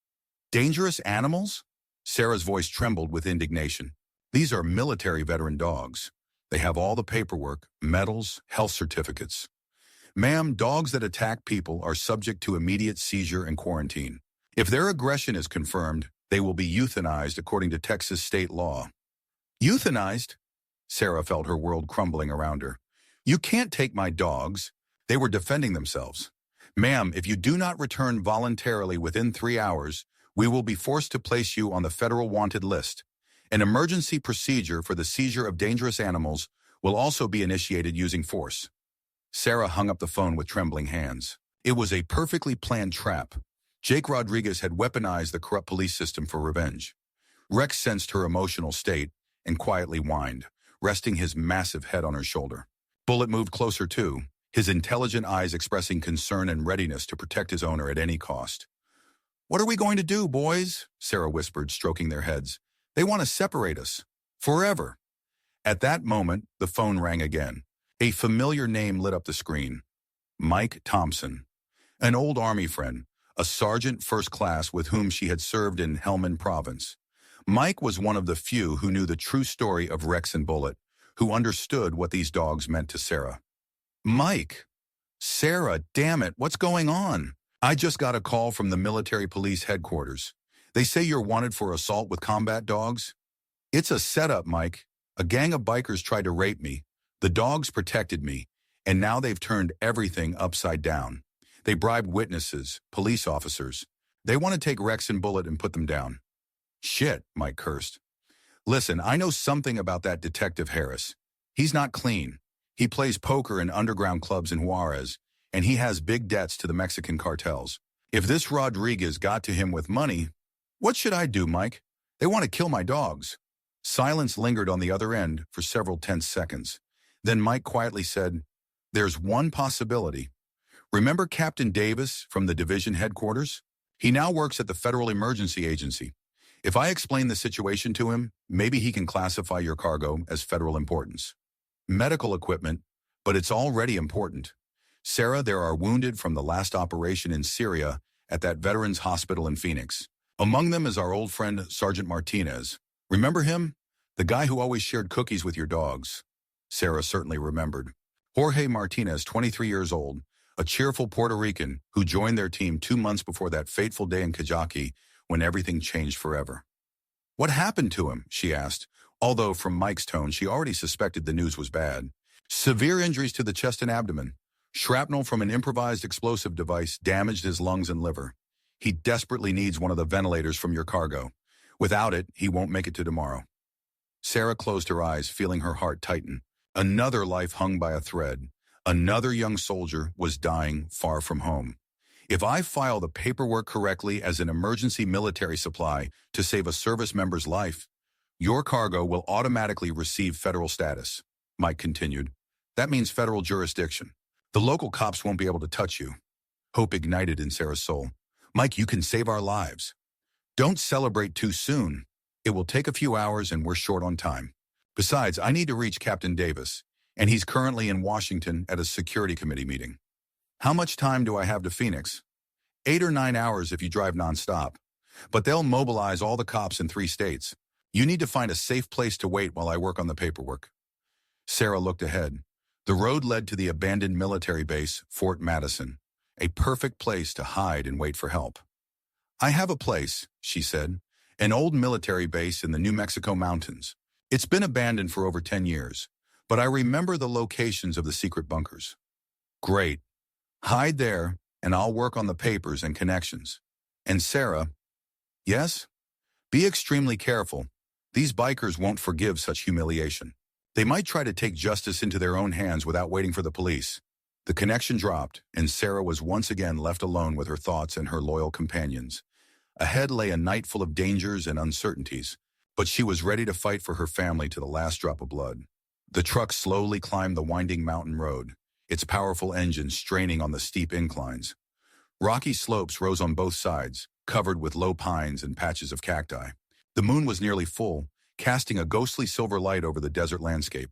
Dangerous animals? Sarah's voice trembled with indignation. These are military veteran dogs. They have all the paperwork, medals, health certificates. Ma'am, dogs that attack people are subject to immediate seizure and quarantine. If their aggression is confirmed, they will be euthanized according to Texas state law. Euthanized? Sarah felt her world crumbling around her. You can't take my dogs. They were defending themselves. Ma'am, if you do not return voluntarily within 3 hours, we will be forced to place you on the federal wanted list. An emergency procedure for the seizure of dangerous animals will also be initiated using force. Sarah hung up the phone with trembling hands. It was a perfectly planned trap. Jake Rodriguez had weaponized the corrupt police system for revenge. Rex sensed her emotional state and quietly whined, resting his massive head on her shoulder. Bullet moved closer too, his intelligent eyes expressing concern and readiness to protect his owner at any cost. What are we going to do, boys? Sarah whispered, stroking their heads. They want to separate us. Forever. At that moment, the phone rang again. A familiar name lit up the screen. Mike Thompson. An old Army friend, a sergeant first class with whom she had served in Helmand Province. Mike was one of the few who knew the true story of Rex and Bullet, who understood what these dogs meant to Sarah. Mike! Sarah, damn it, what's going on? I just got a call from the military police headquarters. They say you're wanted for assault with combat dogs. It's a setup, Mike. A gang of bikers tried to rape me. The dogs protected me, and now they've turned everything upside down. They bribed witnesses, police officers. They want to take Rex and Bullet and put them down. Shit, Mike cursed. Listen, I know something about that Detective Harris. He's not clean. He plays poker in underground clubs in Juarez, and he has big debts to the Mexican cartels. If this Rodriguez got to him with money, what should I do, Mike? They want to kill my dogs. Silence lingered on the other end for several tense seconds. Then Mike quietly said, There's one possibility. Remember Captain Davis from the division headquarters? He now works at the Federal Emergency Agency. If I explain the situation to him, maybe he can classify your cargo as federal importance. Medical equipment, but it's already important. Sarah, there are wounded from the last operation in Syria at that veterans hospital in Phoenix. Among them is our old friend, Sergeant Martinez. Remember him? The guy who always shared cookies with your dogs. Sarah certainly remembered. Jorge Martinez, 23 years old, a cheerful Puerto Rican who joined their team 2 months before that fateful day in Kajaki when everything changed forever. What happened to him? She asked, although from Mike's tone she already suspected the news was bad. Severe injuries to the chest and abdomen. Shrapnel from an improvised explosive device damaged his lungs and liver. He desperately needs one of the ventilators from your cargo. Without it, he won't make it to tomorrow. Sarah closed her eyes, feeling her heart tighten. Another life hung by a thread. Another young soldier was dying far from home. If I file the paperwork correctly as an emergency military supply to save a service member's life, your cargo will automatically receive federal status, Mike continued. That means federal jurisdiction. The local cops won't be able to touch you. Hope ignited in Sarah's soul. Mike, you can save our lives. Don't celebrate too soon. It will take a few hours and we're short on time. Besides, I need to reach Captain Davis, and he's currently in Washington at a security committee meeting. How much time do I have to Phoenix? 8 or 9 hours if you drive nonstop. But they'll mobilize all the cops in 3 states. You need to find a safe place to wait while I work on the paperwork. Sarah looked ahead. The road led to the abandoned military base, Fort Madison, a perfect place to hide and wait for help. I have a place, she said, an old military base in the New Mexico mountains. It's been abandoned for over 10 years, but I remember the locations of the secret bunkers. Great. Hide there, and I'll work on the papers and connections. And Sarah, yes? Be extremely careful. These bikers won't forgive such humiliation. They might try to take justice into their own hands without waiting for the police. The connection dropped, and Sarah was once again left alone with her thoughts and her loyal companions. Ahead lay a night full of dangers and uncertainties, but she was ready to fight for her family to the last drop of blood. The truck slowly climbed the winding mountain road, its powerful engine straining on the steep inclines. Rocky slopes rose on both sides, covered with low pines and patches of cacti. The moon was nearly full, casting a ghostly silver light over the desert landscape.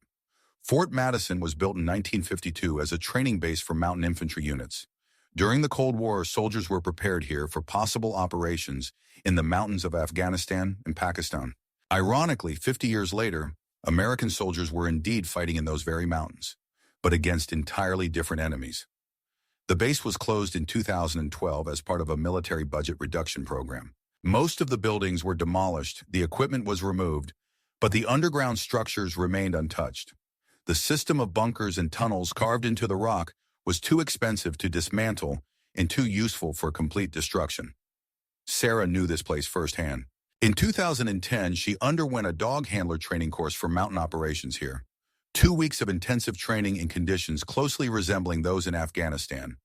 Fort Madison was built in 1952 as a training base for mountain infantry units. During the Cold War, soldiers were prepared here for possible operations in the mountains of Afghanistan and Pakistan. Ironically, 50 years later, American soldiers were indeed fighting in those very mountains, but against entirely different enemies. The base was closed in 2012 as part of a military budget reduction program. Most of the buildings were demolished, the equipment was removed, but the underground structures remained untouched. The system of bunkers and tunnels carved into the rock was too expensive to dismantle and too useful for complete destruction. Sarah knew this place firsthand. In 2010, she underwent a dog handler training course for mountain operations here. 2 weeks of intensive training in conditions closely resembling those in Afghanistan.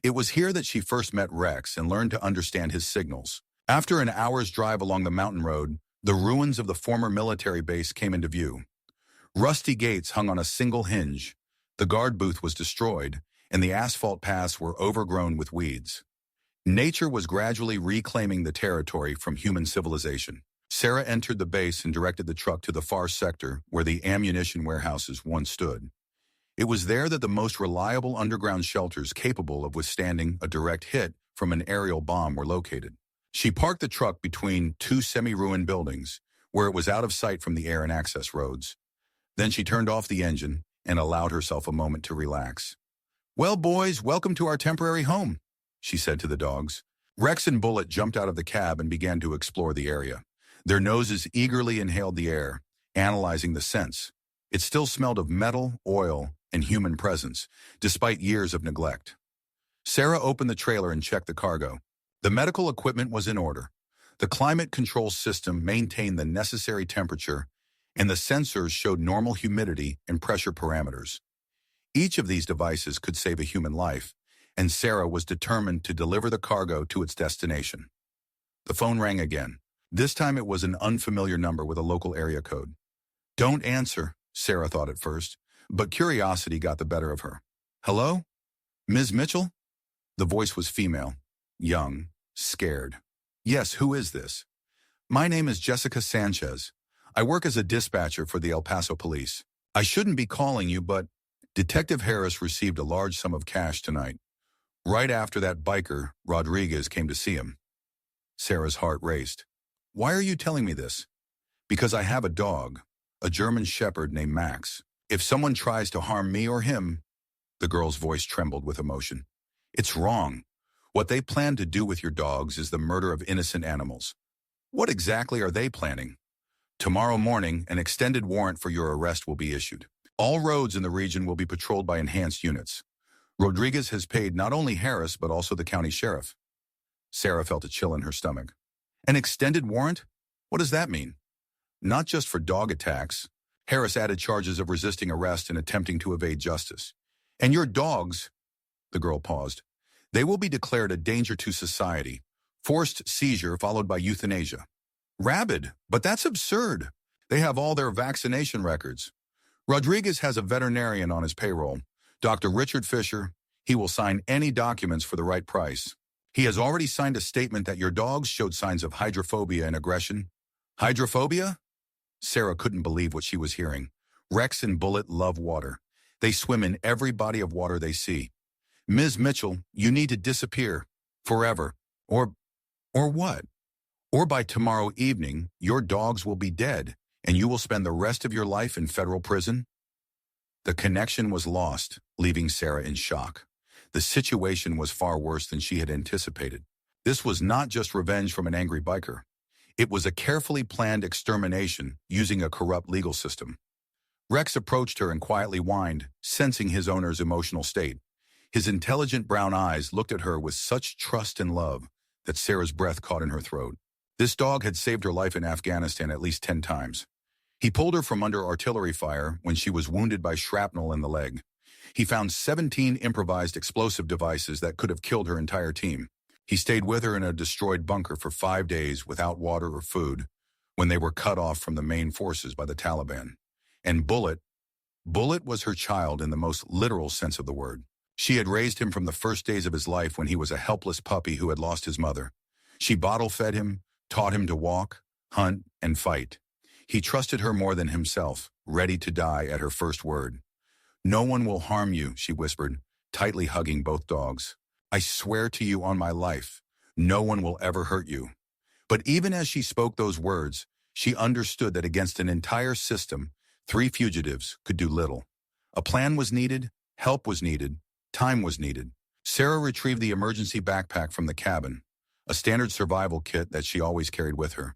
It was here that she first met Rex and learned to understand his signals. After an hour's drive along the mountain road, the ruins of the former military base came into view. Rusty gates hung on a single hinge. The guard booth was destroyed, and the asphalt paths were overgrown with weeds. Nature was gradually reclaiming the territory from human civilization. Sarah entered the base and directed the truck to the far sector where the ammunition warehouses once stood. It was there that the most reliable underground shelters capable of withstanding a direct hit from an aerial bomb were located. She parked the truck between 2 semi-ruined buildings, where it was out of sight from the air and access roads. Then she turned off the engine and allowed herself a moment to relax. "Well, boys, welcome to our temporary home," she said to the dogs. Rex and Bullet jumped out of the cab and began to explore the area. Their noses eagerly inhaled the air, analyzing the scents. It still smelled of metal, oil, and human presence, despite years of neglect. Sarah opened the trailer and checked the cargo. The medical equipment was in order. The climate control system maintained the necessary temperature, and the sensors showed normal humidity and pressure parameters. Each of these devices could save a human life, and Sarah was determined to deliver the cargo to its destination. The phone rang again. This time it was an unfamiliar number with a local area code. "Don't answer," Sarah thought at first, but curiosity got the better of her. "Hello? Ms. Mitchell?" The voice was female, young, scared. "Yes, who is this?" "My name is Jessica Sanchez. I work as a dispatcher for the El Paso police. I shouldn't be calling you, but Detective Harris received a large sum of cash tonight, right after that biker, Rodriguez, came to see him." Sarah's heart raced. "Why are you telling me this?" "Because I have a dog, a German shepherd named Max. If someone tries to harm me or him," the girl's voice trembled with emotion, "it's wrong. What they plan to do with your dogs is the murder of innocent animals." "What exactly are they planning?" "Tomorrow morning, an extended warrant for your arrest will be issued. All roads in the region will be patrolled by enhanced units. Rodriguez has paid not only Harris, but also the county sheriff." Sarah felt a chill in her stomach. "An extended warrant? What does that mean?" "Not just for dog attacks. Harris added charges of resisting arrest and attempting to evade justice. And your dogs," the girl paused, They will be declared a danger to society. Forced seizure followed by euthanasia. Rabid, but that's absurd. They have all their vaccination records. Rodriguez has a veterinarian on his payroll, Dr. Richard Fisher. He will sign any documents for the right price. He has already signed a statement that your dogs showed signs of hydrophobia and aggression. Hydrophobia? Sarah couldn't believe what she was hearing. Rex and Bullet love water. They swim in every body of water they see. Ms. Mitchell, you need to disappear. Forever. Or what? Or by tomorrow evening, your dogs will be dead, and you will spend the rest of your life in federal prison? The connection was lost, leaving Sarah in shock. The situation was far worse than she had anticipated. This was not just revenge from an angry biker. It was a carefully planned extermination using a corrupt legal system. Rex approached her and quietly whined, sensing his owner's emotional state. His intelligent brown eyes looked at her with such trust and love that Sarah's breath caught in her throat. This dog had saved her life in Afghanistan at least 10 times. He pulled her from under artillery fire when she was wounded by shrapnel in the leg. He found 17 improvised explosive devices that could have killed her entire team. He stayed with her in a destroyed bunker for 5 days without water or food when they were cut off from the main forces by the Taliban. And Bullet was her child in the most literal sense of the word. She had raised him from the first days of his life when he was a helpless puppy who had lost his mother. She bottle-fed him, taught him to walk, hunt, and fight. He trusted her more than himself, ready to die at her first word. "No one will harm you," she whispered, tightly hugging both dogs. "I swear to you on my life, no one will ever hurt you." But even as she spoke those words, she understood that against an entire system, 3 fugitives could do little. A plan was needed, help was needed, time was needed. Sarah retrieved the emergency backpack from the cabin, a standard survival kit that she always carried with her.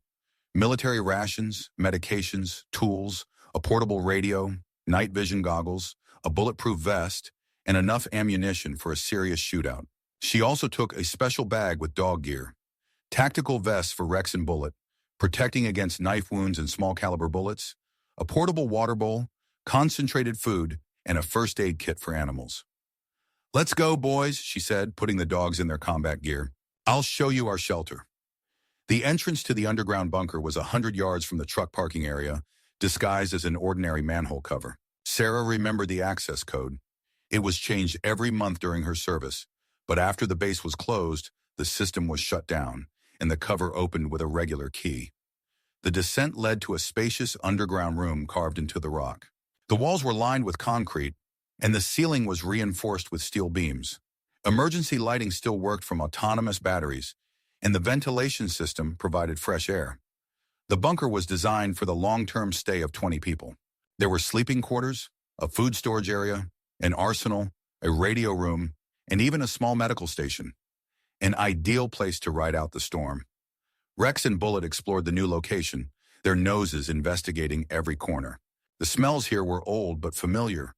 Military rations, medications, tools, a portable radio, night vision goggles, a bulletproof vest, and enough ammunition for a serious shootout. She also took a special bag with dog gear, tactical vests for Rex and Bullet, protecting against knife wounds and small caliber bullets, a portable water bowl, concentrated food, and a first aid kit for animals. "Let's go, boys," she said, putting the dogs in their combat gear. "I'll show you our shelter." The entrance to the underground bunker was 100 yards from the truck parking area, disguised as an ordinary manhole cover. Sarah remembered the access code. It was changed every month during her service, but after the base was closed, the system was shut down, and the cover opened with a regular key. The descent led to a spacious underground room carved into the rock. The walls were lined with concrete, and the ceiling was reinforced with steel beams. Emergency lighting still worked from autonomous batteries, and the ventilation system provided fresh air. The bunker was designed for the long-term stay of 20 people. There were sleeping quarters, a food storage area, an arsenal, a radio room, and even a small medical station. An ideal place to ride out the storm. Rex and Bullet explored the new location, their noses investigating every corner. The smells here were old but familiar.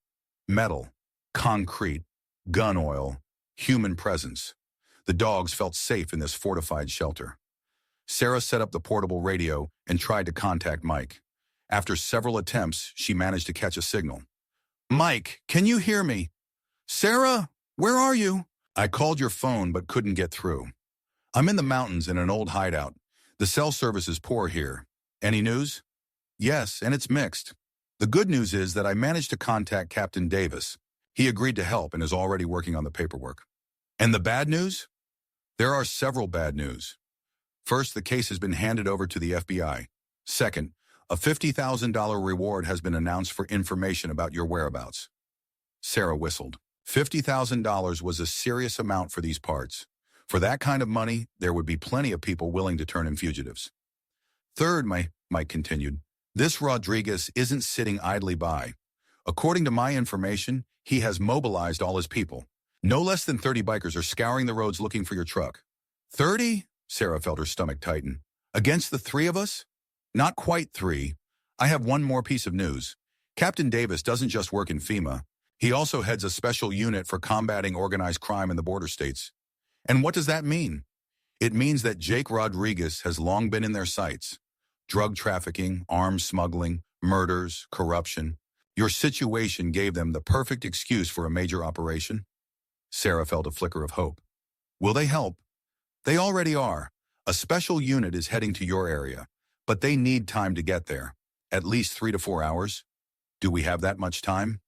Metal, concrete, gun oil, human presence. The dogs felt safe in this fortified shelter. Sarah set up the portable radio and tried to contact Mike. After several attempts, she managed to catch a signal. "Mike, can you hear me?" "Sarah, where are you?" "I called your phone but couldn't get through. I'm in the mountains in an old hideout. The cell service is poor here. Any news?" "Yes, and it's mixed. The good news is that I managed to contact Captain Davis. He agreed to help and is already working on the paperwork." "And the bad news?" "There are several bad news. First, the case has been handed over to the FBI. Second, a $50,000 reward has been announced for information about your whereabouts." Sarah whistled. $50,000 was a serious amount for these parts. For that kind of money, there would be plenty of people willing to turn in fugitives. "Third," Mike continued, "this Rodriguez isn't sitting idly by. According to my information, he has mobilized all his people. No less than 30 bikers are scouring the roads looking for your truck." 30? Sarah felt her stomach tighten. "Against the 3 of us?" "Not quite 3. I have one more piece of news. Captain Davis doesn't just work in FEMA. He also heads a special unit for combating organized crime in the border states." "And what does that mean?" "It means that Jake Rodriguez has long been in their sights. Drug trafficking, arms smuggling, murders, corruption. Your situation gave them the perfect excuse for a major operation." Sarah felt a flicker of hope. Will they help? They already are. A special unit is heading to your area, but they need time to get there. At least 3 to 4 hours. Do we have that much time?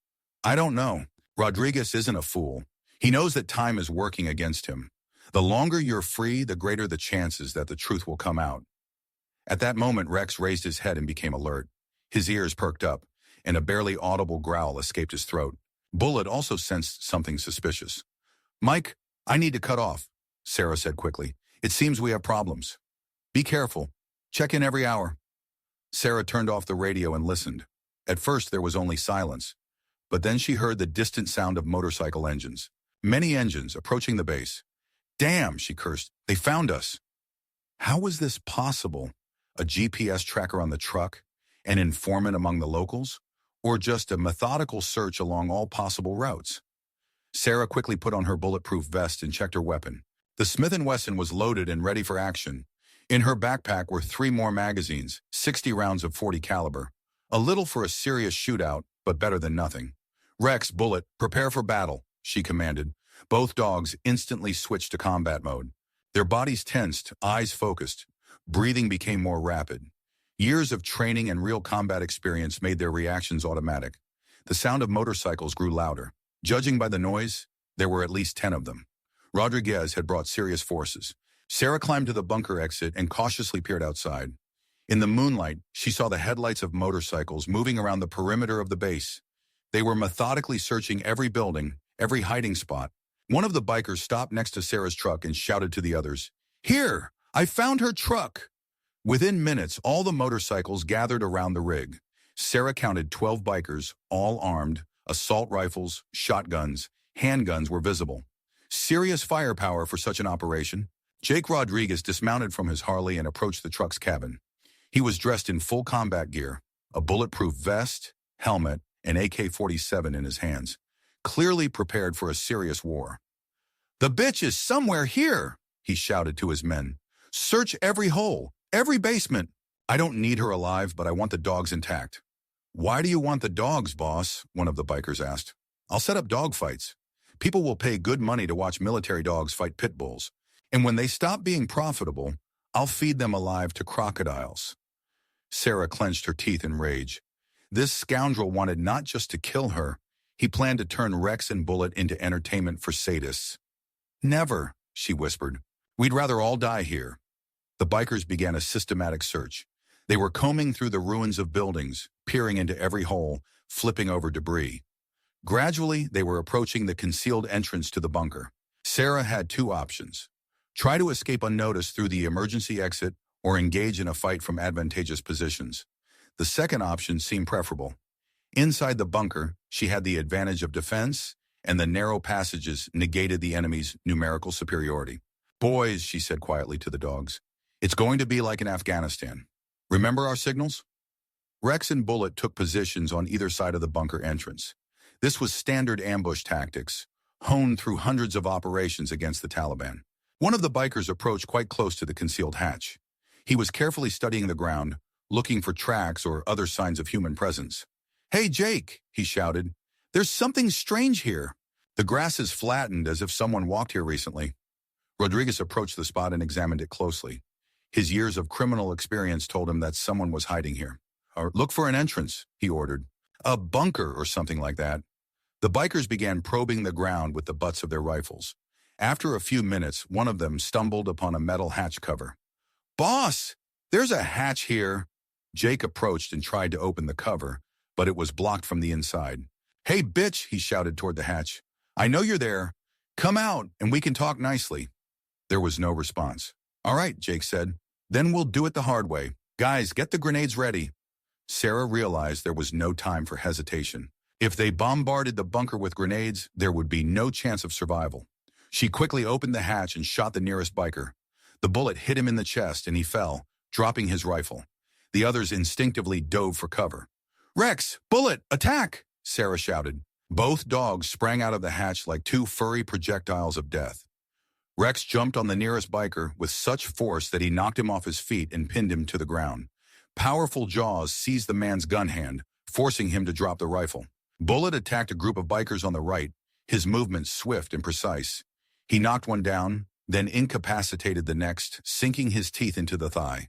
I don't know. Rodriguez isn't a fool. He knows that time is working against him. The longer you're free, the greater the chances that the truth will come out. At that moment, Rex raised his head and became alert. His ears perked up, and a barely audible growl escaped his throat. Bullet also sensed something suspicious. Mike, I need to cut off, Sarah said quickly. It seems we have problems. Be careful. Check in every hour. Sarah turned off the radio and listened. At first, there was only silence, but then she heard the distant sound of motorcycle engines. Many engines approaching the base. Damn, she cursed. They found us. How was this possible? A GPS tracker on the truck? An informant among the locals? Or just a methodical search along all possible routes? Sarah quickly put on her bulletproof vest and checked her weapon. The Smith & Wesson was loaded and ready for action. In her backpack were 3 more magazines, 60 rounds of .40 caliber. A little for a serious shootout, but better than nothing. Rex, Bullet, prepare for battle, she commanded. Both dogs instantly switched to combat mode. Their bodies tensed, eyes focused. Breathing became more rapid. Years of training and real combat experience made their reactions automatic. The sound of motorcycles grew louder. Judging by the noise, there were at least 10 of them. Rodriguez had brought serious forces. Sarah climbed to the bunker exit and cautiously peered outside. In the moonlight, she saw the headlights of motorcycles moving around the perimeter of the base. They were methodically searching every building, every hiding spot. One of the bikers stopped next to Sarah's truck and shouted to the others, "Here! I found her truck!" Within minutes, all the motorcycles gathered around the rig. Sarah counted 12 bikers, all armed. Assault rifles, shotguns, handguns were visible. Serious firepower for such an operation. Jake Rodriguez dismounted from his Harley and approached the truck's cabin. He was dressed in full combat gear, a bulletproof vest, helmet, and AK-47 in his hands, clearly prepared for a serious war. "The bitch is somewhere here," he shouted to his men. "Search every hole, every basement. I don't need her alive, but I want the dogs intact." "Why do you want the dogs, boss?" one of the bikers asked. "I'll set up dog fights. People will pay good money to watch military dogs fight pit bulls. And when they stop being profitable, I'll feed them alive to crocodiles." Sarah clenched her teeth in rage. This scoundrel wanted not just to kill her, he planned to turn Rex and Bullet into entertainment for sadists. "Never," she whispered. "We'd rather all die here." The bikers began a systematic search. They were combing through the ruins of buildings, peering into every hole, flipping over debris. Gradually, they were approaching the concealed entrance to the bunker. Sarah had 2 options. Try to escape unnoticed through the emergency exit or engage in a fight from advantageous positions. The second option seemed preferable. Inside the bunker, she had the advantage of defense, and the narrow passages negated the enemy's numerical superiority. "Boys," she said quietly to the dogs, "it's going to be like in Afghanistan. Remember our signals?" Rex and Bullet took positions on either side of the bunker entrance. This was standard ambush tactics, honed through hundreds of operations against the Taliban. One of the bikers approached quite close to the concealed hatch. He was carefully studying the ground, looking for tracks or other signs of human presence. "Hey, Jake," he shouted. "There's something strange here. The grass is flattened as if someone walked here recently." Rodriguez approached the spot and examined it closely. His years of criminal experience told him that someone was hiding here. "Look for an entrance," he ordered. "A bunker or something like that." The bikers began probing the ground with the butts of their rifles. After a few minutes, one of them stumbled upon a metal hatch cover. "Boss, there's a hatch here." Jake approached and tried to open the cover, but it was blocked from the inside. "Hey, bitch," he shouted toward the hatch. "I know you're there. Come out and we can talk nicely." There was no response. "All right," Jake said. "Then we'll do it the hard way. Guys, get the grenades ready." Sarah realized there was no time for hesitation. If they bombarded the bunker with grenades, there would be no chance of survival. She quickly opened the hatch and shot the nearest biker. The bullet hit him in the chest and he fell, dropping his rifle. The others instinctively dove for cover. "Rex, Bullet, attack!" Sarah shouted. Both dogs sprang out of the hatch like 2 furry projectiles of death. Rex jumped on the nearest biker with such force that he knocked him off his feet and pinned him to the ground. Powerful jaws seized the man's gun hand, forcing him to drop the rifle. Bullet attacked a group of bikers on the right, his movements swift and precise. He knocked one down, then incapacitated the next, sinking his teeth into the thigh.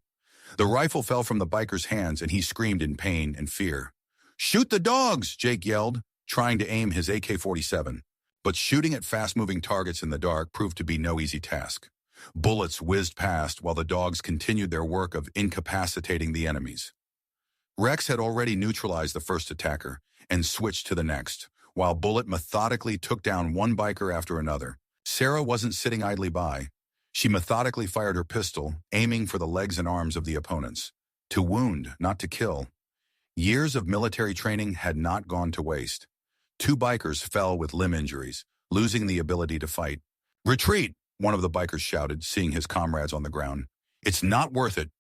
The rifle fell from the biker's hands and he screamed in pain and fear. "Shoot the dogs!" Jake yelled, trying to aim his AK-47. But shooting at fast-moving targets in the dark proved to be no easy task. Bullets whizzed past while the dogs continued their work of incapacitating the enemies. Rex had already neutralized the first attacker and switched to the next, while Bullet methodically took down one biker after another. Sarah wasn't sitting idly by. She methodically fired her pistol, aiming for the legs and arms of the opponents. To wound, not to kill. Years of military training had not gone to waste. 2 bikers fell with limb injuries, losing the ability to fight. "Retreat!" one of the bikers shouted, seeing his comrades on the ground. "It's not worth it."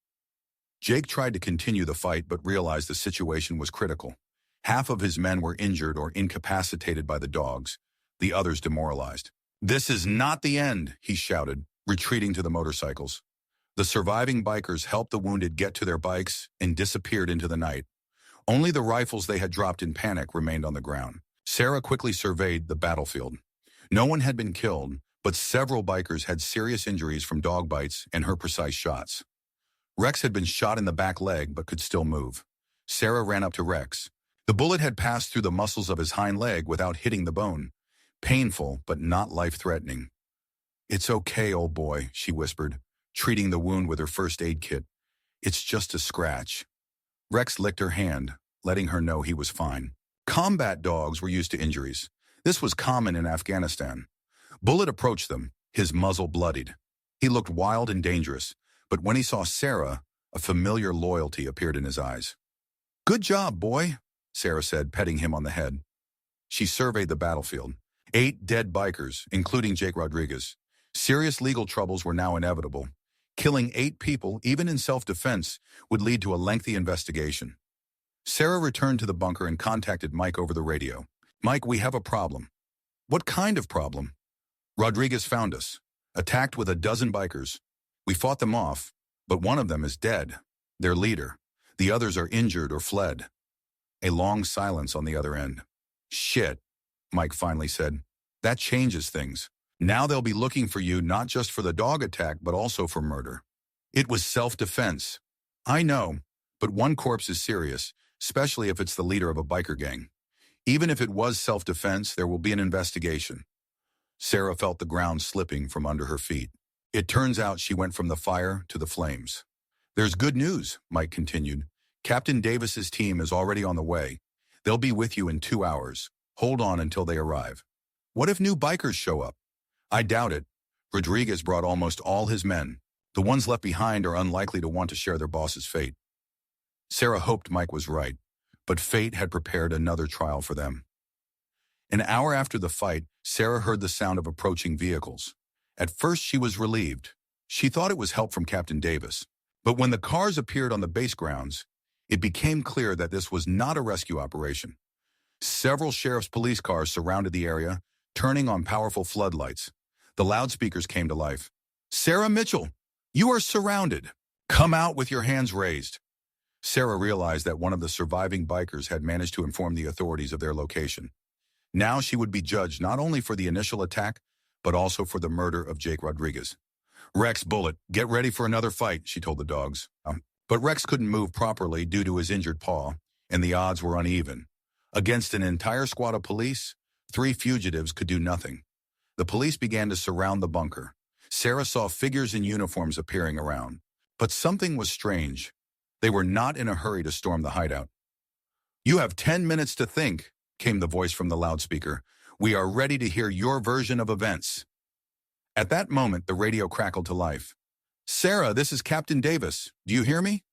Jake tried to continue the fight but realized the situation was critical. Half of his men were injured or incapacitated by the dogs, the others demoralized. "This is not the end," he shouted, retreating to the motorcycles. The surviving bikers helped the wounded get to their bikes and disappeared into the night. Only the rifles they had dropped in panic remained on the ground. Sarah quickly surveyed the battlefield. No one had been killed, but several bikers had serious injuries from dog bites and her precise shots. Rex had been shot in the back leg but could still move. Sarah ran up to Rex. The bullet had passed through the muscles of his hind leg without hitting the bone. Painful, but not life-threatening. "It's okay, old boy," she whispered, treating the wound with her first aid kit. "It's just a scratch." Rex licked her hand, letting her know he was fine. Combat dogs were used to injuries. This was common in Afghanistan. Bullet approached them, his muzzle bloodied. He looked wild and dangerous, but when he saw Sarah, a familiar loyalty appeared in his eyes. "Good job, boy," Sarah said, petting him on the head. She surveyed the battlefield. 8 dead bikers, including Jake Rodriguez. Serious legal troubles were now inevitable. Killing 8 people, even in self-defense, would lead to a lengthy investigation. Sarah returned to the bunker and contacted Mike over the radio. "Mike, we have a problem." "What kind of problem?" "Rodriguez found us, attacked with a dozen bikers. We fought them off, but one of them is dead, their leader. The others are injured or fled." A long silence on the other end. "Shit," Mike finally said. "That changes things. Now they'll be looking for you not just for the dog attack, but also for murder." "It was self-defense." "I know, but one corpse is serious, especially if it's the leader of a biker gang. Even if it was self-defense, there will be an investigation." Sarah felt the ground slipping from under her feet. It turns out she went from the fire to the flames. "There's good news," Mike continued. "Captain Davis's team is already on the way. They'll be with you in 2 hours. Hold on until they arrive." "What if new bikers show up?" "I doubt it. Rodriguez brought almost all his men. The ones left behind are unlikely to want to share their boss's fate." Sarah hoped Mike was right, but fate had prepared another trial for them. An hour after the fight, Sarah heard the sound of approaching vehicles. At first she was relieved. She thought it was help from Captain Davis. But when the cars appeared on the base grounds, it became clear that this was not a rescue operation. Several sheriff's police cars surrounded the area, turning on powerful floodlights. The loudspeakers came to life. "Sarah Mitchell, you are surrounded. Come out with your hands raised." Sarah realized that one of the surviving bikers had managed to inform the authorities of their location. Now she would be judged not only for the initial attack, but also for the murder of Jake Rodriguez. "Rex, Bullet, get ready for another fight," she told the dogs. But Rex couldn't move properly due to his injured paw, and the odds were uneven. Against an entire squad of police, 3 fugitives could do nothing. The police began to surround the bunker. Sarah saw figures in uniforms appearing around. But something was strange. They were not in a hurry to storm the hideout. "You have 10 minutes to think," came the voice from the loudspeaker. "We are ready to hear your version of events." At that moment, the radio crackled to life. "Sarah, this is Captain Davis. Do you hear me?"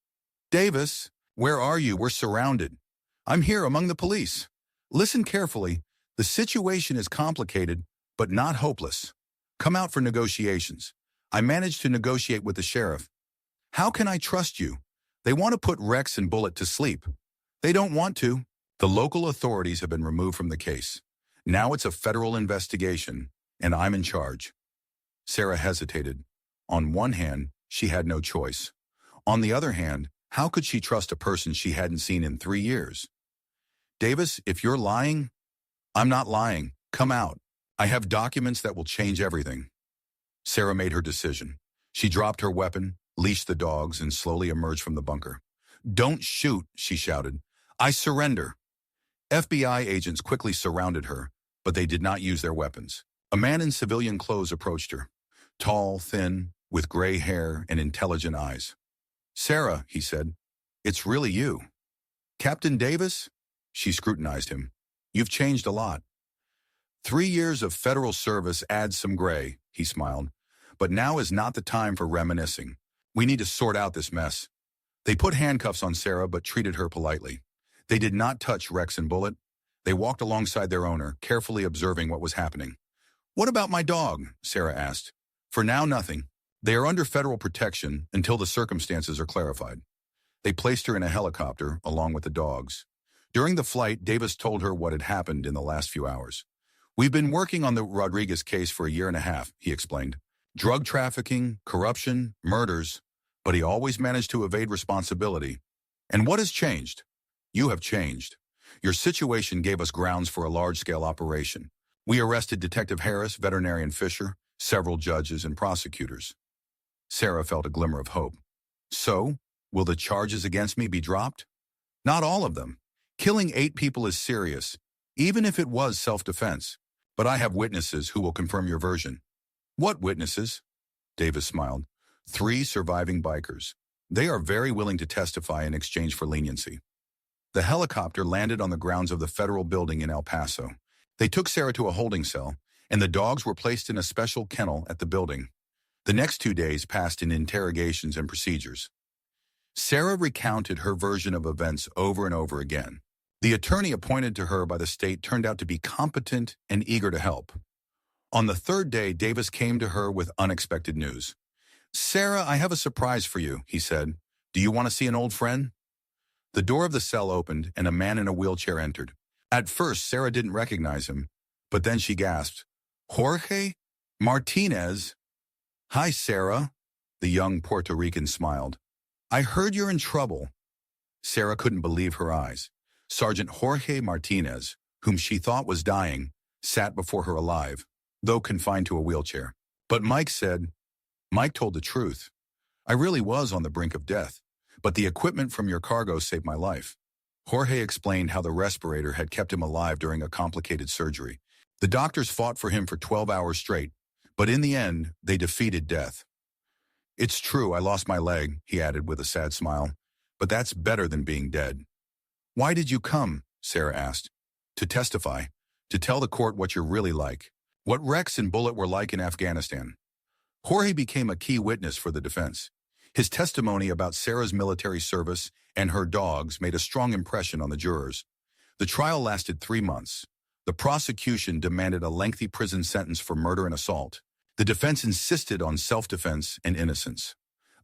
"Davis, where are you? We're surrounded." "I'm here among the police. Listen carefully. The situation is complicated, but not hopeless. Come out for negotiations. I managed to negotiate with the sheriff." "How can I trust you? They want to put Rex and Bullet to sleep." "They don't want to." "The local authorities have been removed from the case. Now it's a federal investigation, and I'm in charge." Sarah hesitated. On one hand, she had no choice. On the other hand, how could she trust a person she hadn't seen in 3 years? "Davis, if you're lying..." "I'm not lying. Come out. I have documents that will change everything." Sarah made her decision. She dropped her weapon, leashed the dogs, and slowly emerged from the bunker. "Don't shoot," she shouted. "I surrender." FBI agents quickly surrounded her, but they did not use their weapons. A man in civilian clothes approached her, tall, thin, with gray hair and intelligent eyes. "Sarah," he said, "it's really you." "Captain Davis?" She scrutinized him. "You've changed a lot." 3 years of federal service adds some gray, he smiled. "But now is not the time for reminiscing. We need to sort out this mess." They put handcuffs on Sarah but treated her politely. They did not touch Rex and Bullet. They walked alongside their owner, carefully observing what was happening. "What about my dog?" Sarah asked. "For now, nothing. They are under federal protection until the circumstances are clarified." They placed her in a helicopter along with the dogs. During the flight, Davis told her what had happened in the last few hours. "We've been working on the Rodriguez case for a year and a half," he explained. "Drug trafficking, corruption, murders, but he always managed to evade responsibility. And what has changed? You have changed. Your situation gave us grounds for a large-scale operation. We arrested Detective Harris, veterinarian Fisher, several judges and prosecutors." Sarah felt a glimmer of hope. "So, will the charges against me be dropped?" "Not all of them. Killing 8 people is serious, even if it was self-defense. But I have witnesses who will confirm your version." "What witnesses?" Davis smiled. 3 surviving bikers. They are very willing to testify in exchange for leniency." The helicopter landed on the grounds of the federal building in El Paso. They took Sarah to a holding cell, and the dogs were placed in a special kennel at the building. The next 2 days passed in interrogations and procedures. Sarah recounted her version of events over and over again. The attorney appointed to her by the state turned out to be competent and eager to help. On the 3rd day, Davis came to her with unexpected news. "Sarah, I have a surprise for you," he said. "Do you want to see an old friend?" The door of the cell opened, and a man in a wheelchair entered. At first, Sarah didn't recognize him, but then she gasped, "Jorge Martinez?" "Hi, Sarah." The young Puerto Rican smiled. "I heard you're in trouble." Sarah couldn't believe her eyes. Sergeant Jorge Martinez, whom she thought was dying, sat before her alive, though confined to a wheelchair. But Mike told the truth. "I really was on the brink of death, but the equipment from your cargo saved my life." Jorge explained how the respirator had kept him alive during a complicated surgery. The doctors fought for him for 12 hours straight, but in the end, they defeated death. "It's true, I lost my leg," he added with a sad smile, "but that's better than being dead." "Why did you come?" Sarah asked. "To testify, to tell the court what you're really like, what Rex and Bullet were like in Afghanistan." Jorge became a key witness for the defense. His testimony about Sarah's military service and her dogs made a strong impression on the jurors. The trial lasted 3 months. The prosecution demanded a lengthy prison sentence for murder and assault. The defense insisted on self-defense and innocence.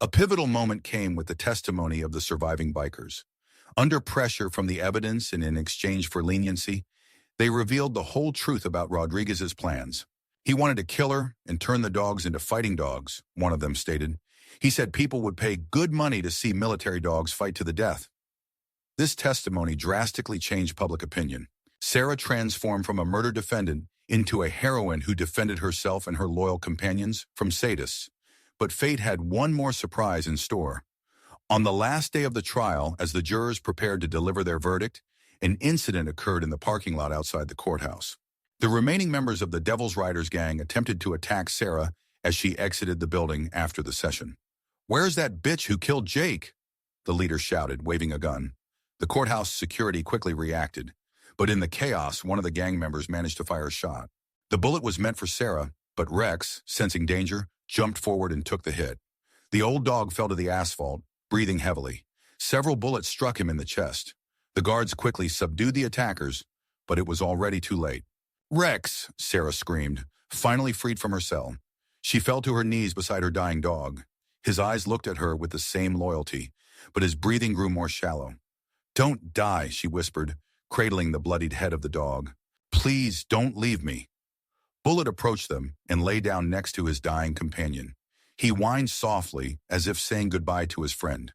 A pivotal moment came with the testimony of the surviving bikers. Under pressure from the evidence and in exchange for leniency, they revealed the whole truth about Rodriguez's plans. "He wanted to kill her and turn the dogs into fighting dogs," one of them stated. "He said people would pay good money to see military dogs fight to the death." This testimony drastically changed public opinion. Sarah transformed from a murder defendant into a heroine who defended herself and her loyal companions from sadists. But fate had one more surprise in store. On the last day of the trial, as the jurors prepared to deliver their verdict, an incident occurred in the parking lot outside the courthouse. The remaining members of the Devil's Riders gang attempted to attack Sarah as she exited the building after the session. "Where's that bitch who killed Jake?" the leader shouted, waving a gun. The courthouse security quickly reacted, but in the chaos, one of the gang members managed to fire a shot. The bullet was meant for Sarah, but Rex, sensing danger, jumped forward and took the hit. The old dog fell to the asphalt, breathing heavily. Several bullets struck him in the chest. The guards quickly subdued the attackers, but it was already too late. "Rex!" Sarah screamed, finally freed from her cell. She fell to her knees beside her dying dog. His eyes looked at her with the same loyalty, but his breathing grew more shallow. "Don't die," she whispered, cradling the bloodied head of the dog. "Please don't leave me." Bullet approached them and lay down next to his dying companion. He whined softly, as if saying goodbye to his friend.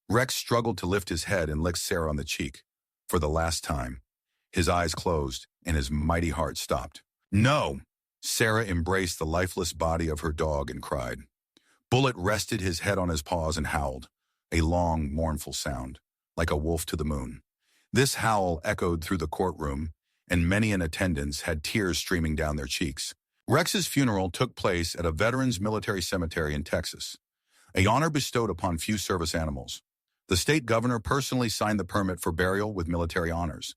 Rex struggled to lift his head and licked Sarah on the cheek. For the last time, his eyes closed and his mighty heart stopped. "No!" Sarah embraced the lifeless body of her dog and cried. Bullet rested his head on his paws and howled, a long, mournful sound, like a wolf to the moon. This howl echoed through the courtroom, and many in attendance had tears streaming down their cheeks. Rex's funeral took place at a veterans military cemetery in Texas, a honor bestowed upon few service animals. The state governor personally signed the permit for burial with military honors.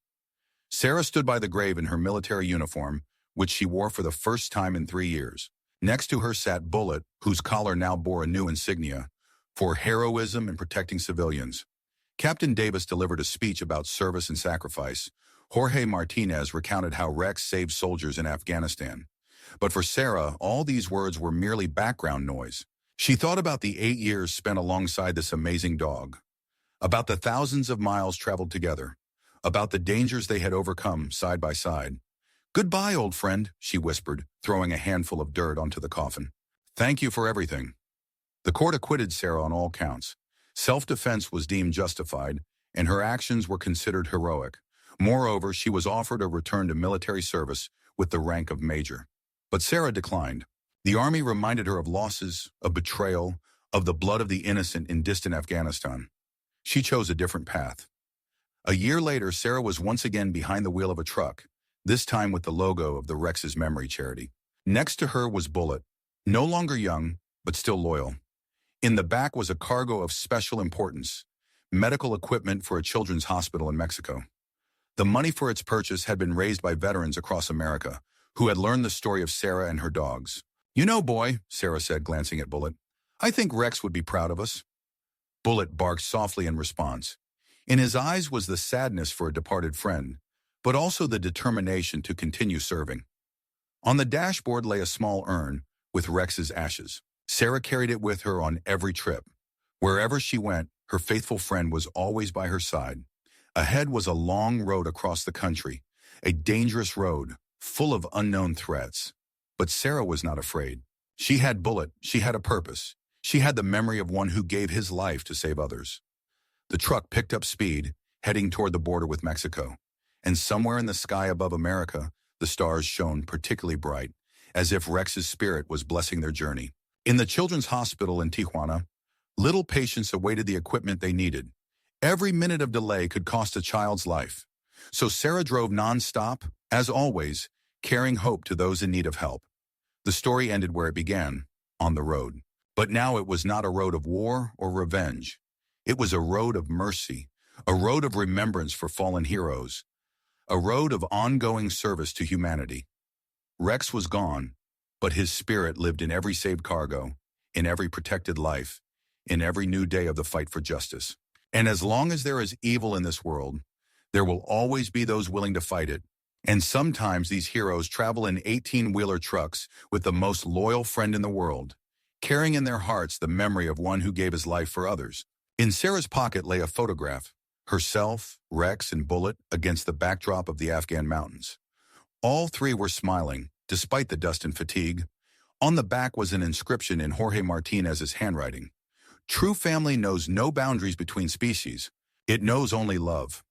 Sarah stood by the grave in her military uniform, which she wore for the first time in 3 years. Next to her sat Bullet, whose collar now bore a new insignia, for heroism and protecting civilians. Captain Davis delivered a speech about service and sacrifice. Jorge Martinez recounted how Rex saved soldiers in Afghanistan. But for Sarah, all these words were merely background noise. She thought about the 8 years spent alongside this amazing dog, about the thousands of miles traveled together, about the dangers they had overcome side by side. Goodbye, old friend, she whispered, throwing a handful of dirt onto the coffin. Thank you for everything. The court acquitted Sarah on all counts. Self-defense was deemed justified, and her actions were considered heroic. Moreover, she was offered a return to military service with the rank of major. But Sarah declined. The army reminded her of losses, of betrayal, of the blood of the innocent in distant Afghanistan. She chose a different path. A year later, Sarah was once again behind the wheel of a truck, this time with the logo of the Rex's Memory Charity. Next to her was Bullet, no longer young, but still loyal. In the back was a cargo of special importance, medical equipment for a children's hospital in Mexico. The money for its purchase had been raised by veterans across America, who had learned the story of Sarah and her dogs. You know, boy, Sarah said, glancing at Bullet, I think Rex would be proud of us. Bullet barked softly in response. In his eyes was the sadness for a departed friend, but also the determination to continue serving. On the dashboard lay a small urn with Rex's ashes. Sarah carried it with her on every trip. Wherever she went, her faithful friend was always by her side. Ahead was a long road across the country, a dangerous road, full of unknown threats. But Sarah was not afraid. She had Bullet, she had a purpose. She had the memory of one who gave his life to save others. The truck picked up speed, heading toward the border with Mexico. And somewhere in the sky above America, the stars shone particularly bright, as if Rex's spirit was blessing their journey. In the children's hospital in Tijuana, little patients awaited the equipment they needed. Every minute of delay could cost a child's life. So Sarah drove nonstop, as always, carrying hope to those in need of help. The story ended where it began, on the road. But now it was not a road of war or revenge. It was a road of mercy, a road of remembrance for fallen heroes, a road of ongoing service to humanity. Rex was gone, but his spirit lived in every saved cargo, in every protected life, in every new day of the fight for justice. And as long as there is evil in this world, there will always be those willing to fight it. And sometimes these heroes travel in 18-wheeler trucks with the most loyal friend in the world, carrying in their hearts the memory of one who gave his life for others. In Sarah's pocket lay a photograph, herself, Rex, and Bullet against the backdrop of the Afghan mountains. All three were smiling, despite the dust and fatigue. On the back was an inscription in Jorge Martinez's handwriting. True family knows no boundaries between species. It knows only love.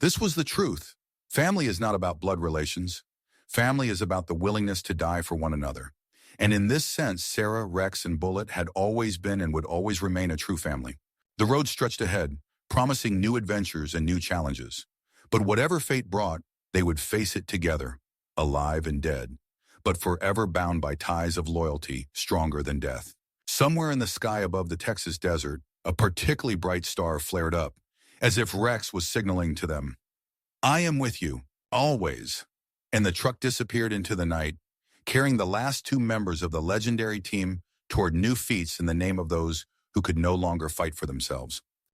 This was the truth. Family is not about blood relations. Family is about the willingness to die for one another. And in this sense, Sarah, Rex, and Bullet had always been and would always remain a true family. The road stretched ahead, promising new adventures and new challenges. But whatever fate brought, they would face it together, alive and dead, but forever bound by ties of loyalty stronger than death. Somewhere in the sky above the Texas desert, a particularly bright star flared up, as if Rex was signaling to them, I am with you, always. And the truck disappeared into the night, carrying the last two members of the legendary team toward new feats in the name of those who could no longer fight for themselves.